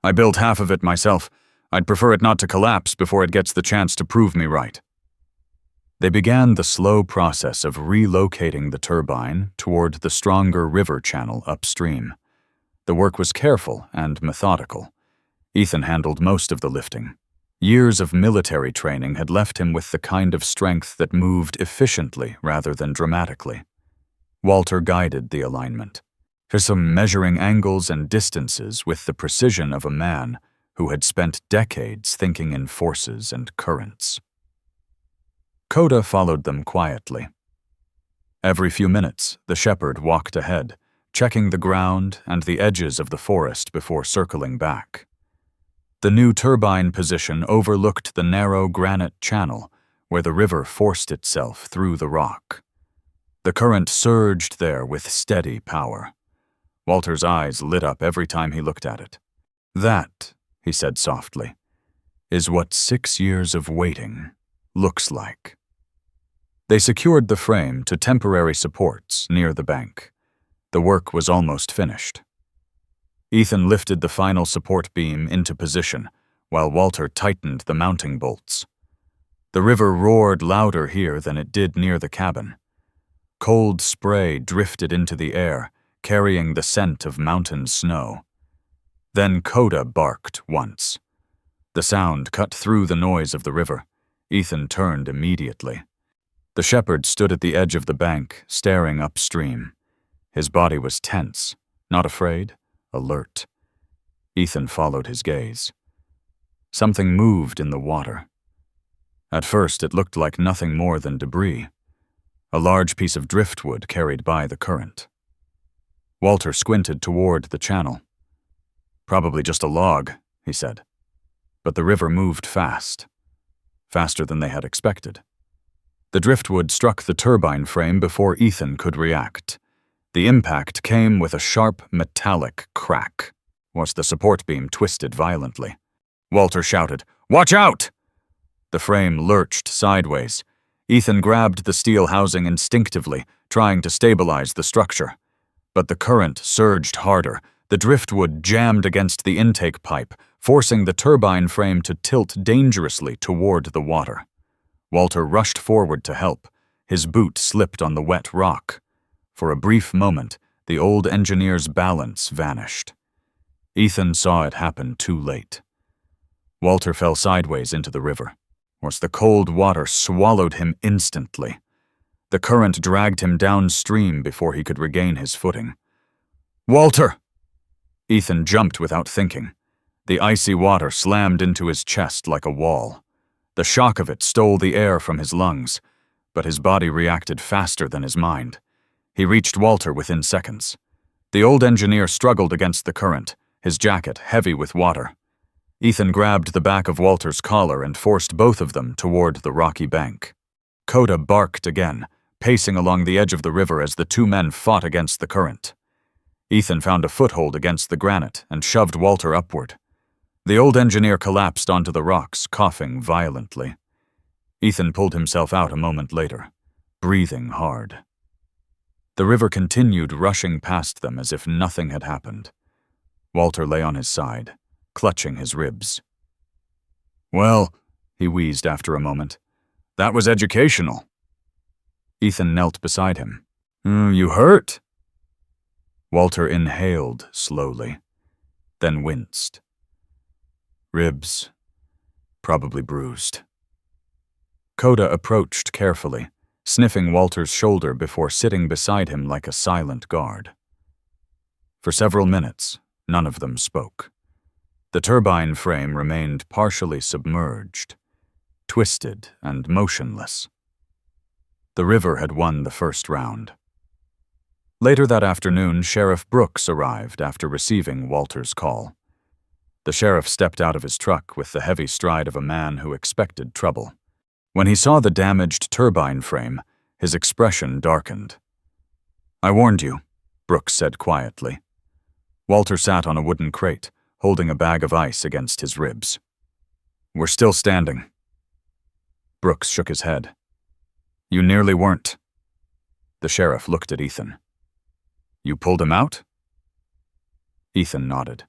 I built half of it myself. I'd prefer it not to collapse before it gets the chance to prove me right. They began the slow process of relocating the turbine toward the stronger river channel upstream. The work was careful and methodical. Ethan handled most of the lifting. Years of military training had left him with the kind of strength that moved efficiently rather than dramatically. Walter guided the alignment. Here's some measuring angles and distances with the precision of a man who had spent decades thinking in forces and currents. Coda followed them quietly. Every few minutes, the shepherd walked ahead, checking the ground and the edges of the forest before circling back. The new turbine position overlooked the narrow granite channel where the river forced itself through the rock. The current surged there with steady power. Walter's eyes lit up every time he looked at it. That, he said softly, is what 6 years of waiting looks like. They secured the frame to temporary supports near the bank. The work was almost finished. Ethan lifted the final support beam into position, while Walter tightened the mounting bolts. The river roared louder here than it did near the cabin. Cold spray drifted into the air, carrying the scent of mountain snow. Then Coda barked once. The sound cut through the noise of the river. Ethan turned immediately. The shepherd stood at the edge of the bank, staring upstream. His body was tense, not afraid, alert. Ethan followed his gaze. Something moved in the water. At first, it looked like nothing more than debris, a large piece of driftwood carried by the current. Walter squinted toward the channel. Probably just a log, he said. But the river moved fast, faster than they had expected. The driftwood struck the turbine frame before Ethan could react. The impact came with a sharp, metallic crack, whilst the support beam twisted violently. Walter shouted, "Watch out!" The frame lurched sideways. Ethan grabbed the steel housing instinctively, trying to stabilize the structure. But the current surged harder. The driftwood jammed against the intake pipe, forcing the turbine frame to tilt dangerously toward the water. Walter rushed forward to help. His boot slipped on the wet rock. For a brief moment, the old engineer's balance vanished. Ethan saw it happen too late. Walter fell sideways into the river, whilst the cold water swallowed him instantly. The current dragged him downstream before he could regain his footing. "Walter!" Ethan jumped without thinking. The icy water slammed into his chest like a wall. The shock of it stole the air from his lungs, but his body reacted faster than his mind. He reached Walter within seconds. The old engineer struggled against the current, his jacket heavy with water. Ethan grabbed the back of Walter's collar and forced both of them toward the rocky bank. Coda barked again, pacing along the edge of the river as the two men fought against the current. Ethan found a foothold against the granite and shoved Walter upward. The old engineer collapsed onto the rocks, coughing violently. Ethan pulled himself out a moment later, breathing hard. The river continued rushing past them as if nothing had happened. Walter lay on his side, clutching his ribs. "Well," he wheezed after a moment, "that was educational." Ethan knelt beside him. "You hurt?" Walter inhaled slowly, then winced. "Ribs, probably bruised." Coda approached carefully, sniffing Walter's shoulder before sitting beside him like a silent guard. For several minutes, none of them spoke. The turbine frame remained partially submerged, twisted and motionless. The river had won the first round. Later that afternoon, Sheriff Brooks arrived after receiving Walter's call. The sheriff stepped out of his truck with the heavy stride of a man who expected trouble. When he saw the damaged turbine frame, his expression darkened. "I warned you," Brooks said quietly. Walter sat on a wooden crate, holding a bag of ice against his ribs. "We're still standing." Brooks shook his head. "You nearly weren't." The sheriff looked at Ethan. "You pulled him out?" Ethan nodded.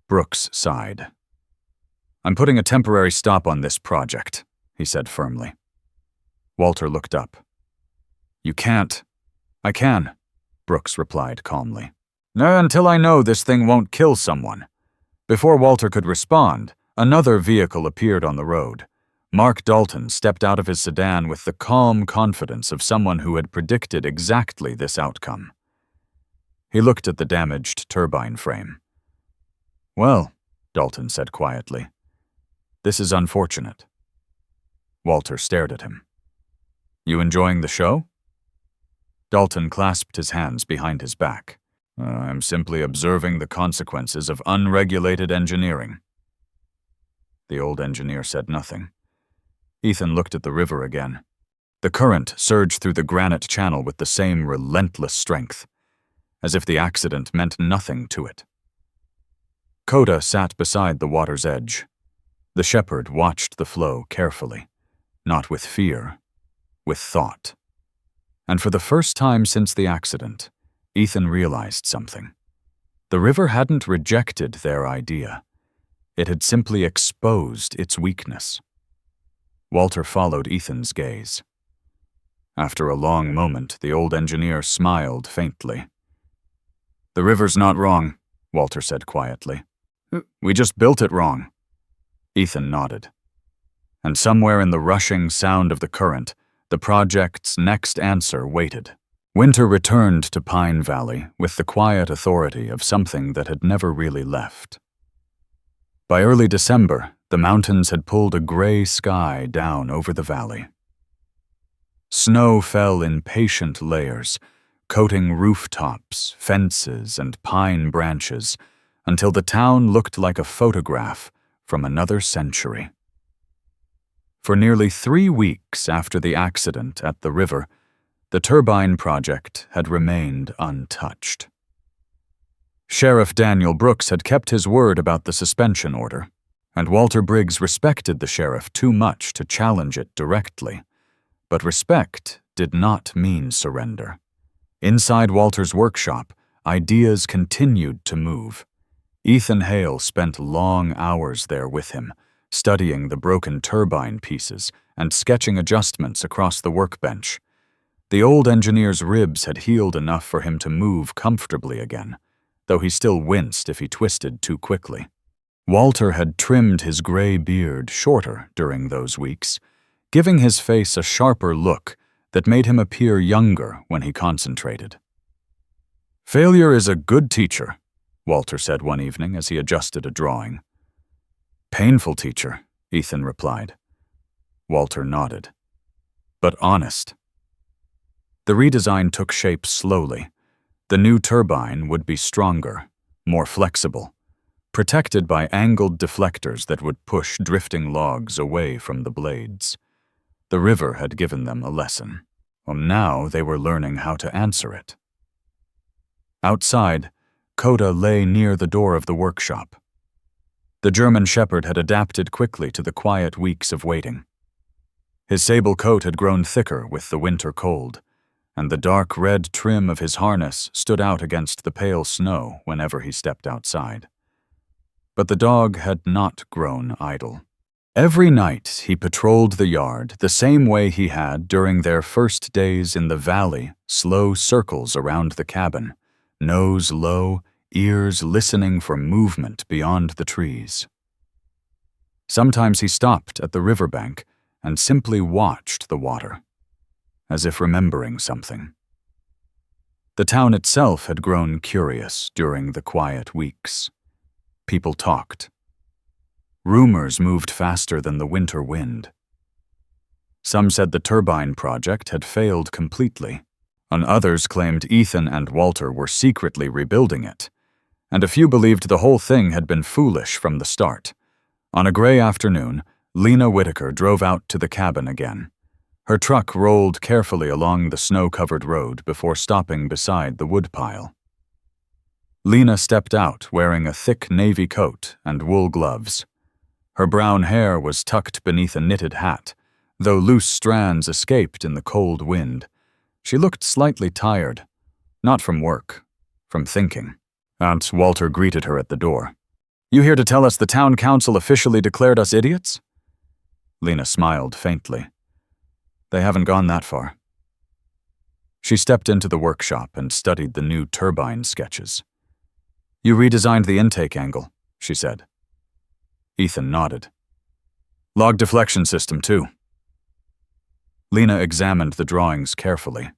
Brooks sighed. "I'm putting a temporary stop on this project," he said firmly. Walter looked up. "You can't." "I can," Brooks replied calmly. "No, until I know this thing won't kill someone." Before Walter could respond, another vehicle appeared on the road. Mark Dalton stepped out of his sedan with the calm confidence of someone who had predicted exactly this outcome. He looked at the damaged turbine frame. "Well," Dalton said quietly, "this is unfortunate." Walter stared at him. "You enjoying the show?" Dalton clasped his hands behind his back. "I'm simply observing the consequences of unregulated engineering." The old engineer said nothing. Ethan looked at the river again. The current surged through the granite channel with the same relentless strength, as if the accident meant nothing to it. Coda sat beside the water's edge. The shepherd watched the flow carefully, not with fear, with thought. And for the first time since the accident, Ethan realized something. The river hadn't rejected their idea. It had simply exposed its weakness. Walter followed Ethan's gaze. After a long moment, the old engineer smiled faintly. "The river's not wrong," Walter said quietly. "We just built it wrong." Ethan nodded. And somewhere in the rushing sound of the current, the project's next answer waited. Winter returned to Pine Valley with the quiet authority of something that had never really left. By early December, the mountains had pulled a gray sky down over the valley. Snow fell in patient layers, coating rooftops, fences, and pine branches, until the town looked like a photograph from another century. For nearly 3 weeks after the accident at the river, the turbine project had remained untouched. Sheriff Daniel Brooks had kept his word about the suspension order, and Walter Briggs respected the sheriff too much to challenge it directly. But respect did not mean surrender. Inside Walter's workshop, ideas continued to move. Ethan Hale spent long hours there with him, studying the broken turbine pieces and sketching adjustments across the workbench. The old engineer's ribs had healed enough for him to move comfortably again, though he still winced if he twisted too quickly. Walter had trimmed his gray beard shorter during those weeks, giving his face a sharper look that made him appear younger when he concentrated. "Failure is a good teacher," Walter said one evening as he adjusted a drawing. "Painful teacher," Ethan replied. Walter nodded. "But honest." The redesign took shape slowly. The new turbine would be stronger, more flexible, protected by angled deflectors that would push drifting logs away from the blades. The river had given them a lesson. Well, now they were learning how to answer it. Outside, Coda lay near the door of the workshop. The German shepherd had adapted quickly to the quiet weeks of waiting. His sable coat had grown thicker with the winter cold, and the dark red trim of his harness stood out against the pale snow whenever he stepped outside. But the dog had not grown idle. Every night he patrolled the yard the same way he had during their first days in the valley, slow circles around the cabin, nose low, ears listening for movement beyond the trees. Sometimes he stopped at the riverbank and simply watched the water, as if remembering something. The town itself had grown curious during the quiet weeks. People talked. Rumors moved faster than the winter wind. Some said the turbine project had failed completely, and others claimed Ethan and Walter were secretly rebuilding it, and a few believed the whole thing had been foolish from the start. On a gray afternoon, Lena Whitaker drove out to the cabin again. Her truck rolled carefully along the snow-covered road before stopping beside the woodpile. Lena stepped out wearing a thick navy coat and wool gloves. Her brown hair was tucked beneath a knitted hat, though loose strands escaped in the cold wind. She looked slightly tired, not from work, from thinking. Aunt Walter greeted her at the door. "You here to tell us the town council officially declared us idiots?" Lena smiled faintly. "They haven't gone that far." She stepped into the workshop and studied the new turbine sketches. "You redesigned the intake angle," she said. Ethan nodded. "Log deflection system, too." Lena examined the drawings carefully.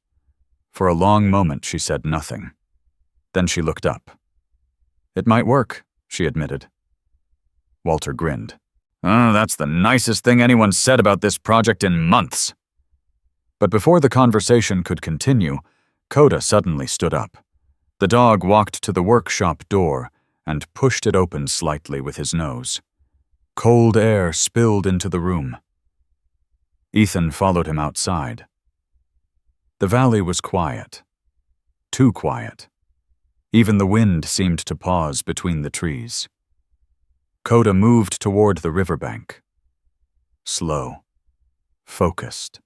For a long moment, she said nothing. Then she looked up. "It might work," she admitted. Walter grinned. "Oh, that's the nicest thing anyone's said about this project in months." But before the conversation could continue, Coda suddenly stood up. The dog walked to the workshop door and pushed it open slightly with his nose. Cold air spilled into the room. Ethan followed him outside. The valley was quiet. Too quiet. Even the wind seemed to pause between the trees. Coda moved toward the riverbank. Slow. Focused.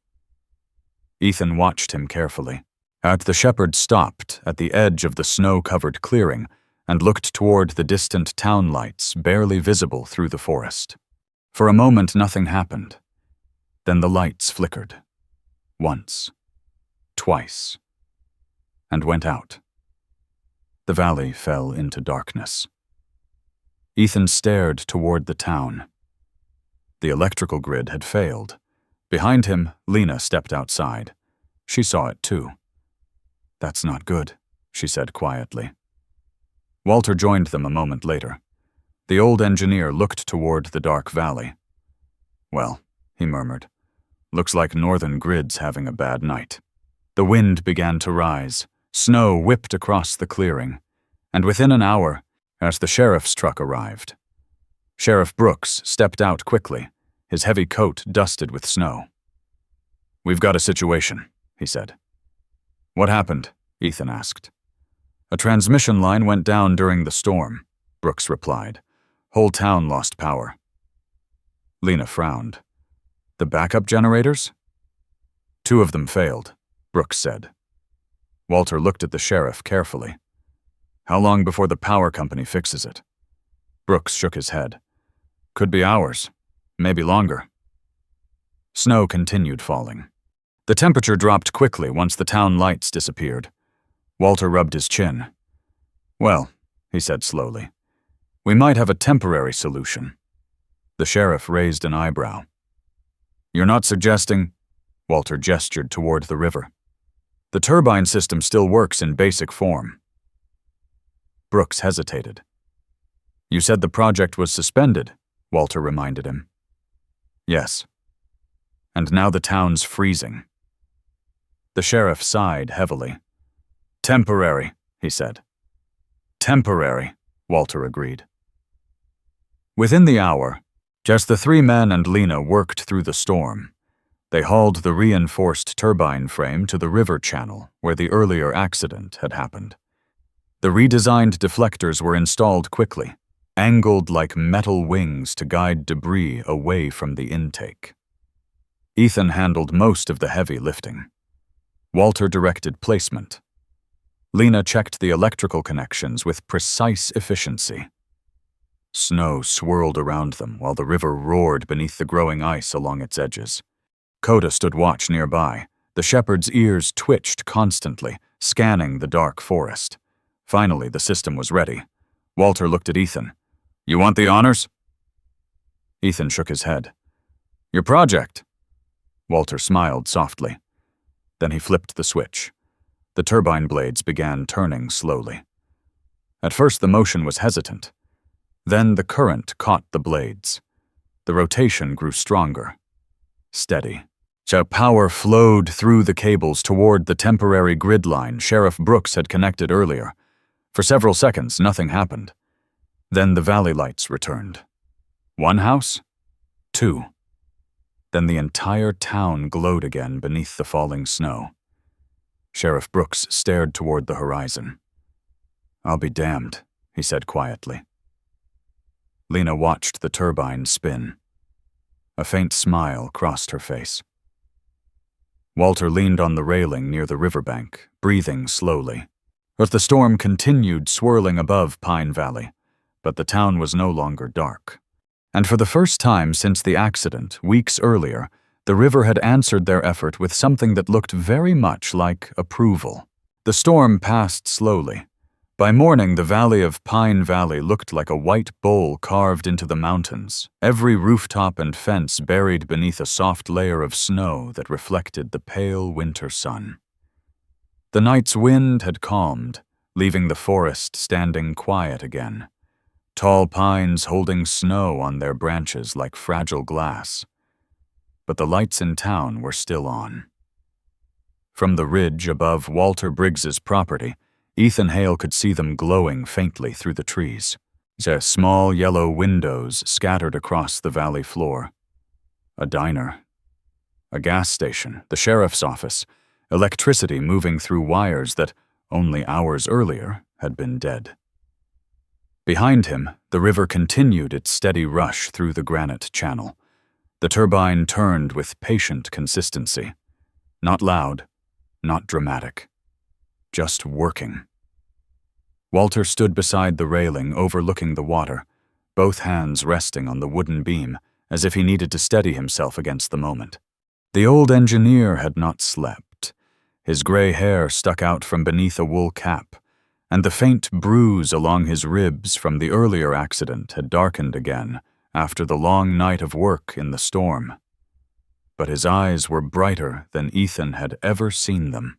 Ethan watched him carefully. The shepherd stopped at the edge of the snow-covered clearing and looked toward the distant town lights barely visible through the forest. For a moment, nothing happened. Then the lights flickered. Once. Twice. And went out. The valley fell into darkness. Ethan stared toward the town. The electrical grid had failed. Behind him, Lena stepped outside. She saw it too. "That's not good," she said quietly. Walter joined them a moment later. The old engineer looked toward the dark valley. "Well," he murmured, "looks like Northern Grid's having a bad night." The wind began to rise. Snow whipped across the clearing. And within an hour, as the sheriff's truck arrived, Sheriff Brooks stepped out quickly, his heavy coat dusted with snow. "We've got a situation," he said. "What happened?" Ethan asked. "A transmission line went down during the storm," Brooks replied. "Whole town lost power." Lena frowned. "The backup generators?" "Two of them failed," Brooks said. Walter looked at the sheriff carefully. "How long before the power company fixes it?" Brooks shook his head. "Could be hours, maybe longer." Snow continued falling. The temperature dropped quickly once the town lights disappeared. Walter rubbed his chin. "Well," he said slowly, "we might have a temporary solution." The sheriff raised an eyebrow. "You're not suggesting—" Walter gestured toward the river. "The turbine system still works in basic form." Brooks hesitated. "You said the project was suspended," Walter reminded him. "Yes. And now the town's freezing." The sheriff sighed heavily. "Temporary," he said. "Temporary," Walter agreed. Within the hour, just the three men and Lena worked through the storm. They hauled the reinforced turbine frame to the river channel where the earlier accident had happened. The redesigned deflectors were installed quickly, angled like metal wings to guide debris away from the intake. Ethan handled most of the heavy lifting. Walter directed placement. Lena checked the electrical connections with precise efficiency. Snow swirled around them while the river roared beneath the growing ice along its edges. Coda stood watch nearby. The shepherd's ears twitched constantly, scanning the dark forest. Finally, the system was ready. Walter looked at Ethan. "You want the honors?" Ethan shook his head. "Your project." Walter smiled softly. Then he flipped the switch. The turbine blades began turning slowly. At first, the motion was hesitant. Then the current caught the blades. The rotation grew stronger. Steady. Power flowed through the cables toward the temporary grid line Sheriff Brooks had connected earlier. For several seconds, nothing happened. Then the valley lights returned. One house? Two. Then the entire town glowed again beneath the falling snow. Sheriff Brooks stared toward the horizon. "I'll be damned," he said quietly. Lena watched the turbine spin. A faint smile crossed her face. Walter leaned on the railing near the riverbank, breathing slowly. But the storm continued swirling above Pine Valley, but the town was no longer dark. And for the first time since the accident, weeks earlier, the river had answered their effort with something that looked very much like approval. The storm passed slowly. By morning, the valley of Pine Valley looked like a white bowl carved into the mountains, every rooftop and fence buried beneath a soft layer of snow that reflected the pale winter sun. The night's wind had calmed, leaving the forest standing quiet again, tall pines holding snow on their branches like fragile glass. But the lights in town were still on. From the ridge above Walter Briggs's property, Ethan Hale could see them glowing faintly through the trees. Their small yellow windows scattered across the valley floor. A diner, a gas station, the sheriff's office, electricity moving through wires that, only hours earlier, had been dead. Behind him, the river continued its steady rush through the granite channel. The turbine turned with patient consistency. Not loud, not dramatic. Just working. Walter stood beside the railing overlooking the water, both hands resting on the wooden beam as if he needed to steady himself against the moment. The old engineer had not slept. His gray hair stuck out from beneath a wool cap, and the faint bruise along his ribs from the earlier accident had darkened again after the long night of work in the storm. But his eyes were brighter than Ethan had ever seen them.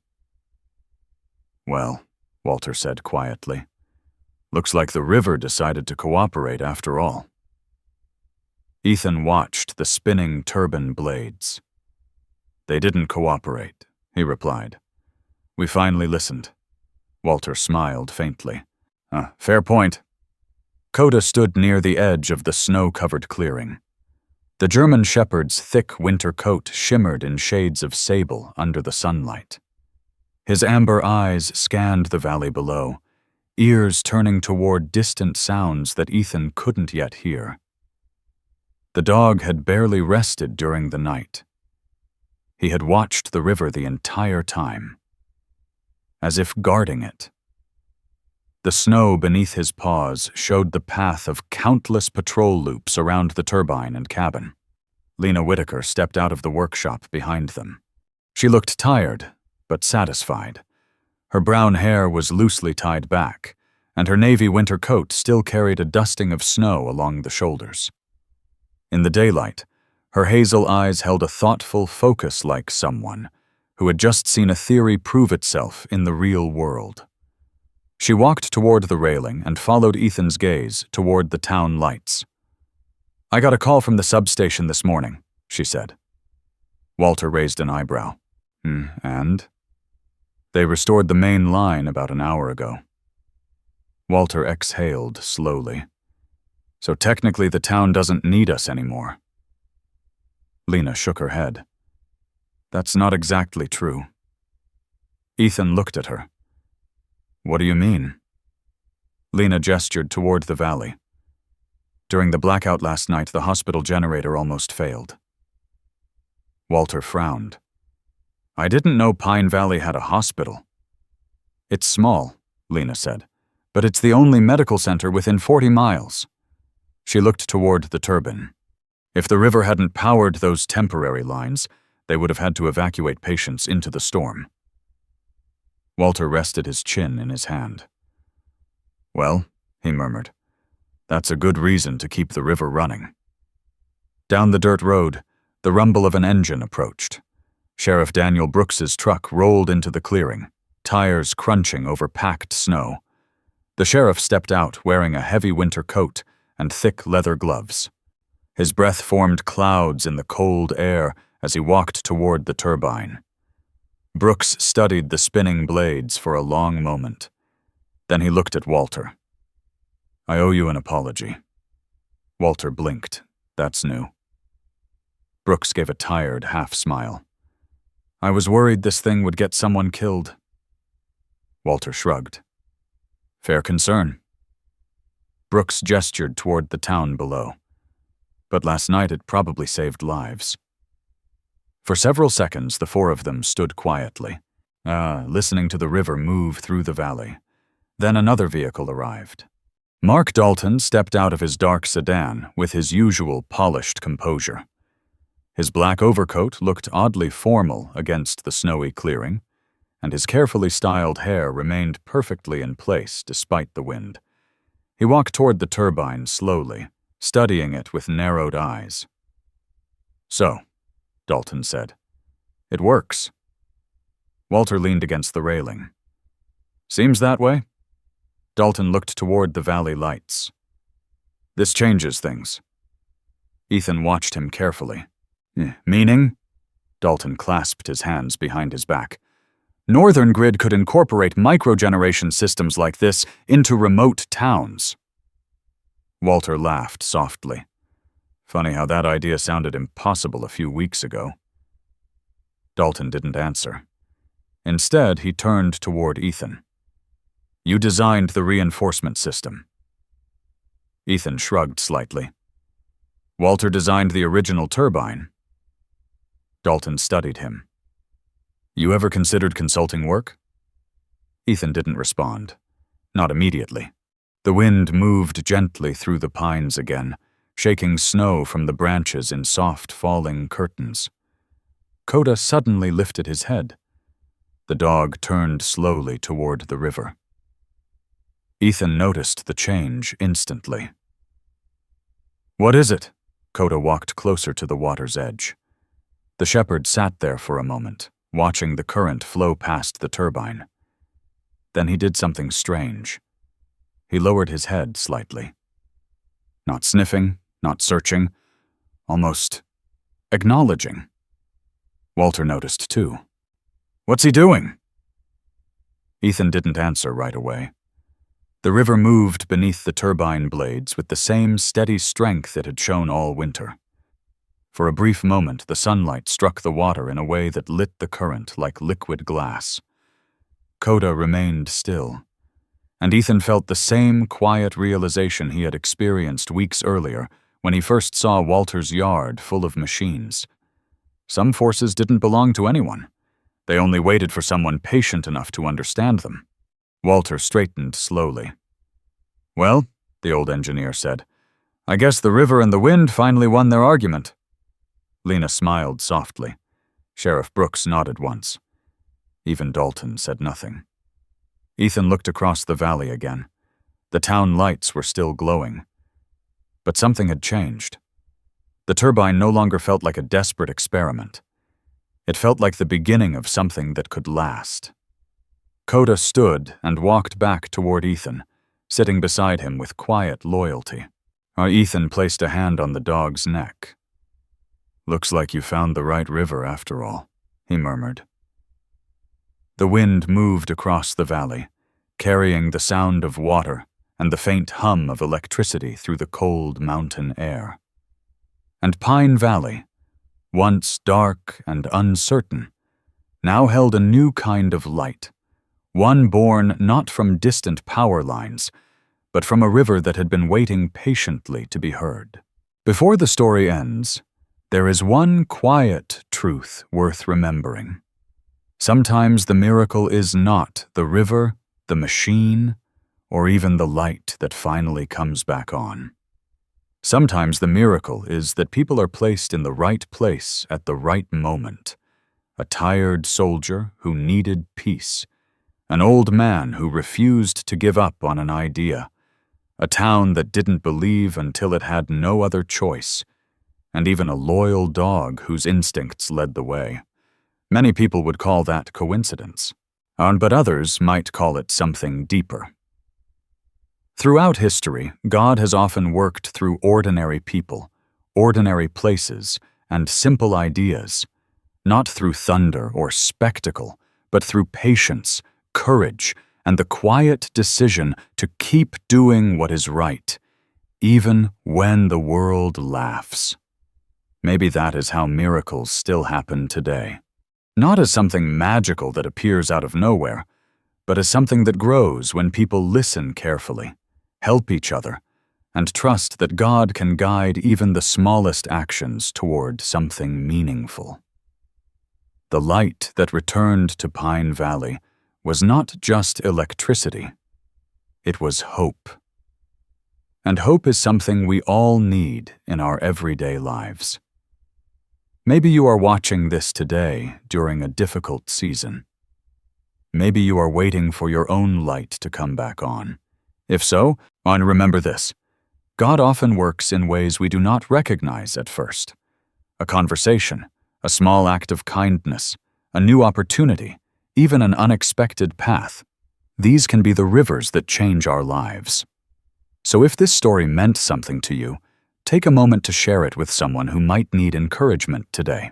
"Well," Walter said quietly, "looks like the river decided to cooperate after all." Ethan watched the spinning turbine blades. "They didn't cooperate," he replied. "We finally listened." Walter smiled faintly. Fair point." Coda stood near the edge of the snow-covered clearing. The German shepherd's thick winter coat shimmered in shades of sable under the sunlight. His amber eyes scanned the valley below, ears turning toward distant sounds that Ethan couldn't yet hear. The dog had barely rested during the night. He had watched the river the entire time, as if guarding it. The snow beneath his paws showed the path of countless patrol loops around the turbine and cabin. Lena Whitaker stepped out of the workshop behind them. She looked tired, but satisfied. Her brown hair was loosely tied back, and her navy winter coat still carried a dusting of snow along the shoulders. In the daylight, her hazel eyes held a thoughtful focus like someone who had just seen a theory prove itself in the real world. She walked toward the railing and followed Ethan's gaze toward the town lights. "I got a call from the substation this morning," she said. Walter raised an eyebrow. And? "They restored the main line about an hour ago." Walter exhaled slowly. "So technically the town doesn't need us anymore." Lena shook her head. "That's not exactly true." Ethan looked at her. "What do you mean?" Lena gestured toward the valley. "During the blackout last night, the hospital generator almost failed." Walter frowned. "I didn't know Pine Valley had a hospital." "It's small," Lena said, "but it's the only medical center within 40 miles. She looked toward the turbine. If the river hadn't powered those temporary lines, they would have had to evacuate patients into the storm. Walter rested his chin in his hand. "Well," he murmured, "that's a good reason to keep the river running." Down the dirt road, the rumble of an engine approached. Sheriff Daniel Brooks's truck rolled into the clearing, tires crunching over packed snow. The sheriff stepped out wearing a heavy winter coat and thick leather gloves. His breath formed clouds in the cold air as he walked toward the turbine. Brooks studied the spinning blades for a long moment. Then he looked at Walter. "I owe you an apology." Walter blinked. "That's new." Brooks gave a tired half-smile. "I was worried this thing would get someone killed." Walter shrugged. Fair concern. Brooks gestured toward the town below. But last night it probably saved lives. For several seconds, the four of them stood quietly, listening to the river move through the valley. Then another vehicle arrived. Mark Dalton stepped out of his dark sedan with his usual polished composure. His black overcoat looked oddly formal against the snowy clearing, and his carefully styled hair remained perfectly in place despite the wind. He walked toward the turbine slowly, studying it with narrowed eyes. "So," Dalton said, "it works." Walter leaned against the railing. "Seems that way." Dalton looked toward the valley lights. "This changes things." Ethan watched him carefully. "Meaning?" Dalton clasped his hands behind his back. "Northern Grid could incorporate microgeneration systems like this into remote towns." Walter laughed softly. Funny how that idea sounded impossible a few weeks ago. Dalton didn't answer. Instead, he turned toward Ethan. "You designed the reinforcement system." Ethan shrugged slightly. "Walter designed the original turbine." Dalton studied him. "You ever considered consulting work?" Ethan didn't respond. Not immediately. The wind moved gently through the pines again, shaking snow from the branches in soft falling curtains. Coda suddenly lifted his head. The dog turned slowly toward the river. Ethan noticed the change instantly. "What is it?" Coda walked closer to the water's edge. The shepherd sat there for a moment, watching the current flow past the turbine. Then he did something strange. He lowered his head slightly. Not sniffing, not searching, almost acknowledging. Walter noticed too. "What's he doing?" Ethan didn't answer right away. The river moved beneath the turbine blades with the same steady strength it had shown all winter. For a brief moment, the sunlight struck the water in a way that lit the current like liquid glass. Coda remained still, and Ethan felt the same quiet realization he had experienced weeks earlier when he first saw Walter's yard full of machines. Some forces didn't belong to anyone. They only waited for someone patient enough to understand them. Walter straightened slowly. "Well," the old engineer said, "I guess the river and the wind finally won their argument." Lena smiled softly. Sheriff Brooks nodded once. Even Dalton said nothing. Ethan looked across the valley again. The town lights were still glowing. But something had changed. The turbine no longer felt like a desperate experiment. It felt like the beginning of something that could last. Coda stood and walked back toward Ethan, sitting beside him with quiet loyalty. Ethan placed a hand on the dog's neck. "Looks like you found the right river after all," he murmured. The wind moved across the valley, carrying the sound of water and the faint hum of electricity through the cold mountain air. And Pine Valley, once dark and uncertain, now held a new kind of light, one born not from distant power lines, but from a river that had been waiting patiently to be heard. Before the story ends, there is one quiet truth worth remembering. Sometimes the miracle is not the river, the machine, or even the light that finally comes back on. Sometimes the miracle is that people are placed in the right place at the right moment. A tired soldier who needed peace, an old man who refused to give up on an idea, a town that didn't believe until it had no other choice, and even a loyal dog whose instincts led the way. Many people would call that coincidence, but others might call it something deeper. Throughout history, God has often worked through ordinary people, ordinary places, and simple ideas, not through thunder or spectacle, but through patience, courage, and the quiet decision to keep doing what is right, even when the world laughs. Maybe that is how miracles still happen today. Not as something magical that appears out of nowhere, but as something that grows when people listen carefully, help each other, and trust that God can guide even the smallest actions toward something meaningful. The light that returned to Pine Valley was not just electricity, it was hope. And hope is something we all need in our everyday lives. Maybe you are watching this today during a difficult season. Maybe you are waiting for your own light to come back on. If so, remember this: God often works in ways we do not recognize at first. A conversation, a small act of kindness, a new opportunity, even an unexpected path. These can be the rivers that change our lives. So if this story meant something to you, take a moment to share it with someone who might need encouragement today.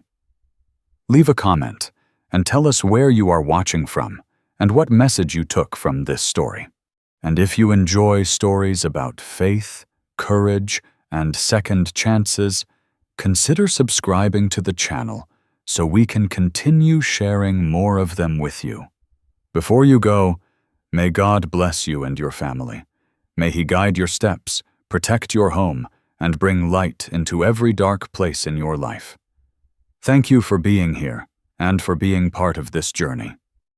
Leave a comment and tell us where you are watching from and what message you took from this story. And if you enjoy stories about faith, courage, and second chances, consider subscribing to the channel so we can continue sharing more of them with you. Before you go, may God bless you and your family. May He guide your steps, protect your home, and bring light into every dark place in your life. Thank you for being here and for being part of this journey.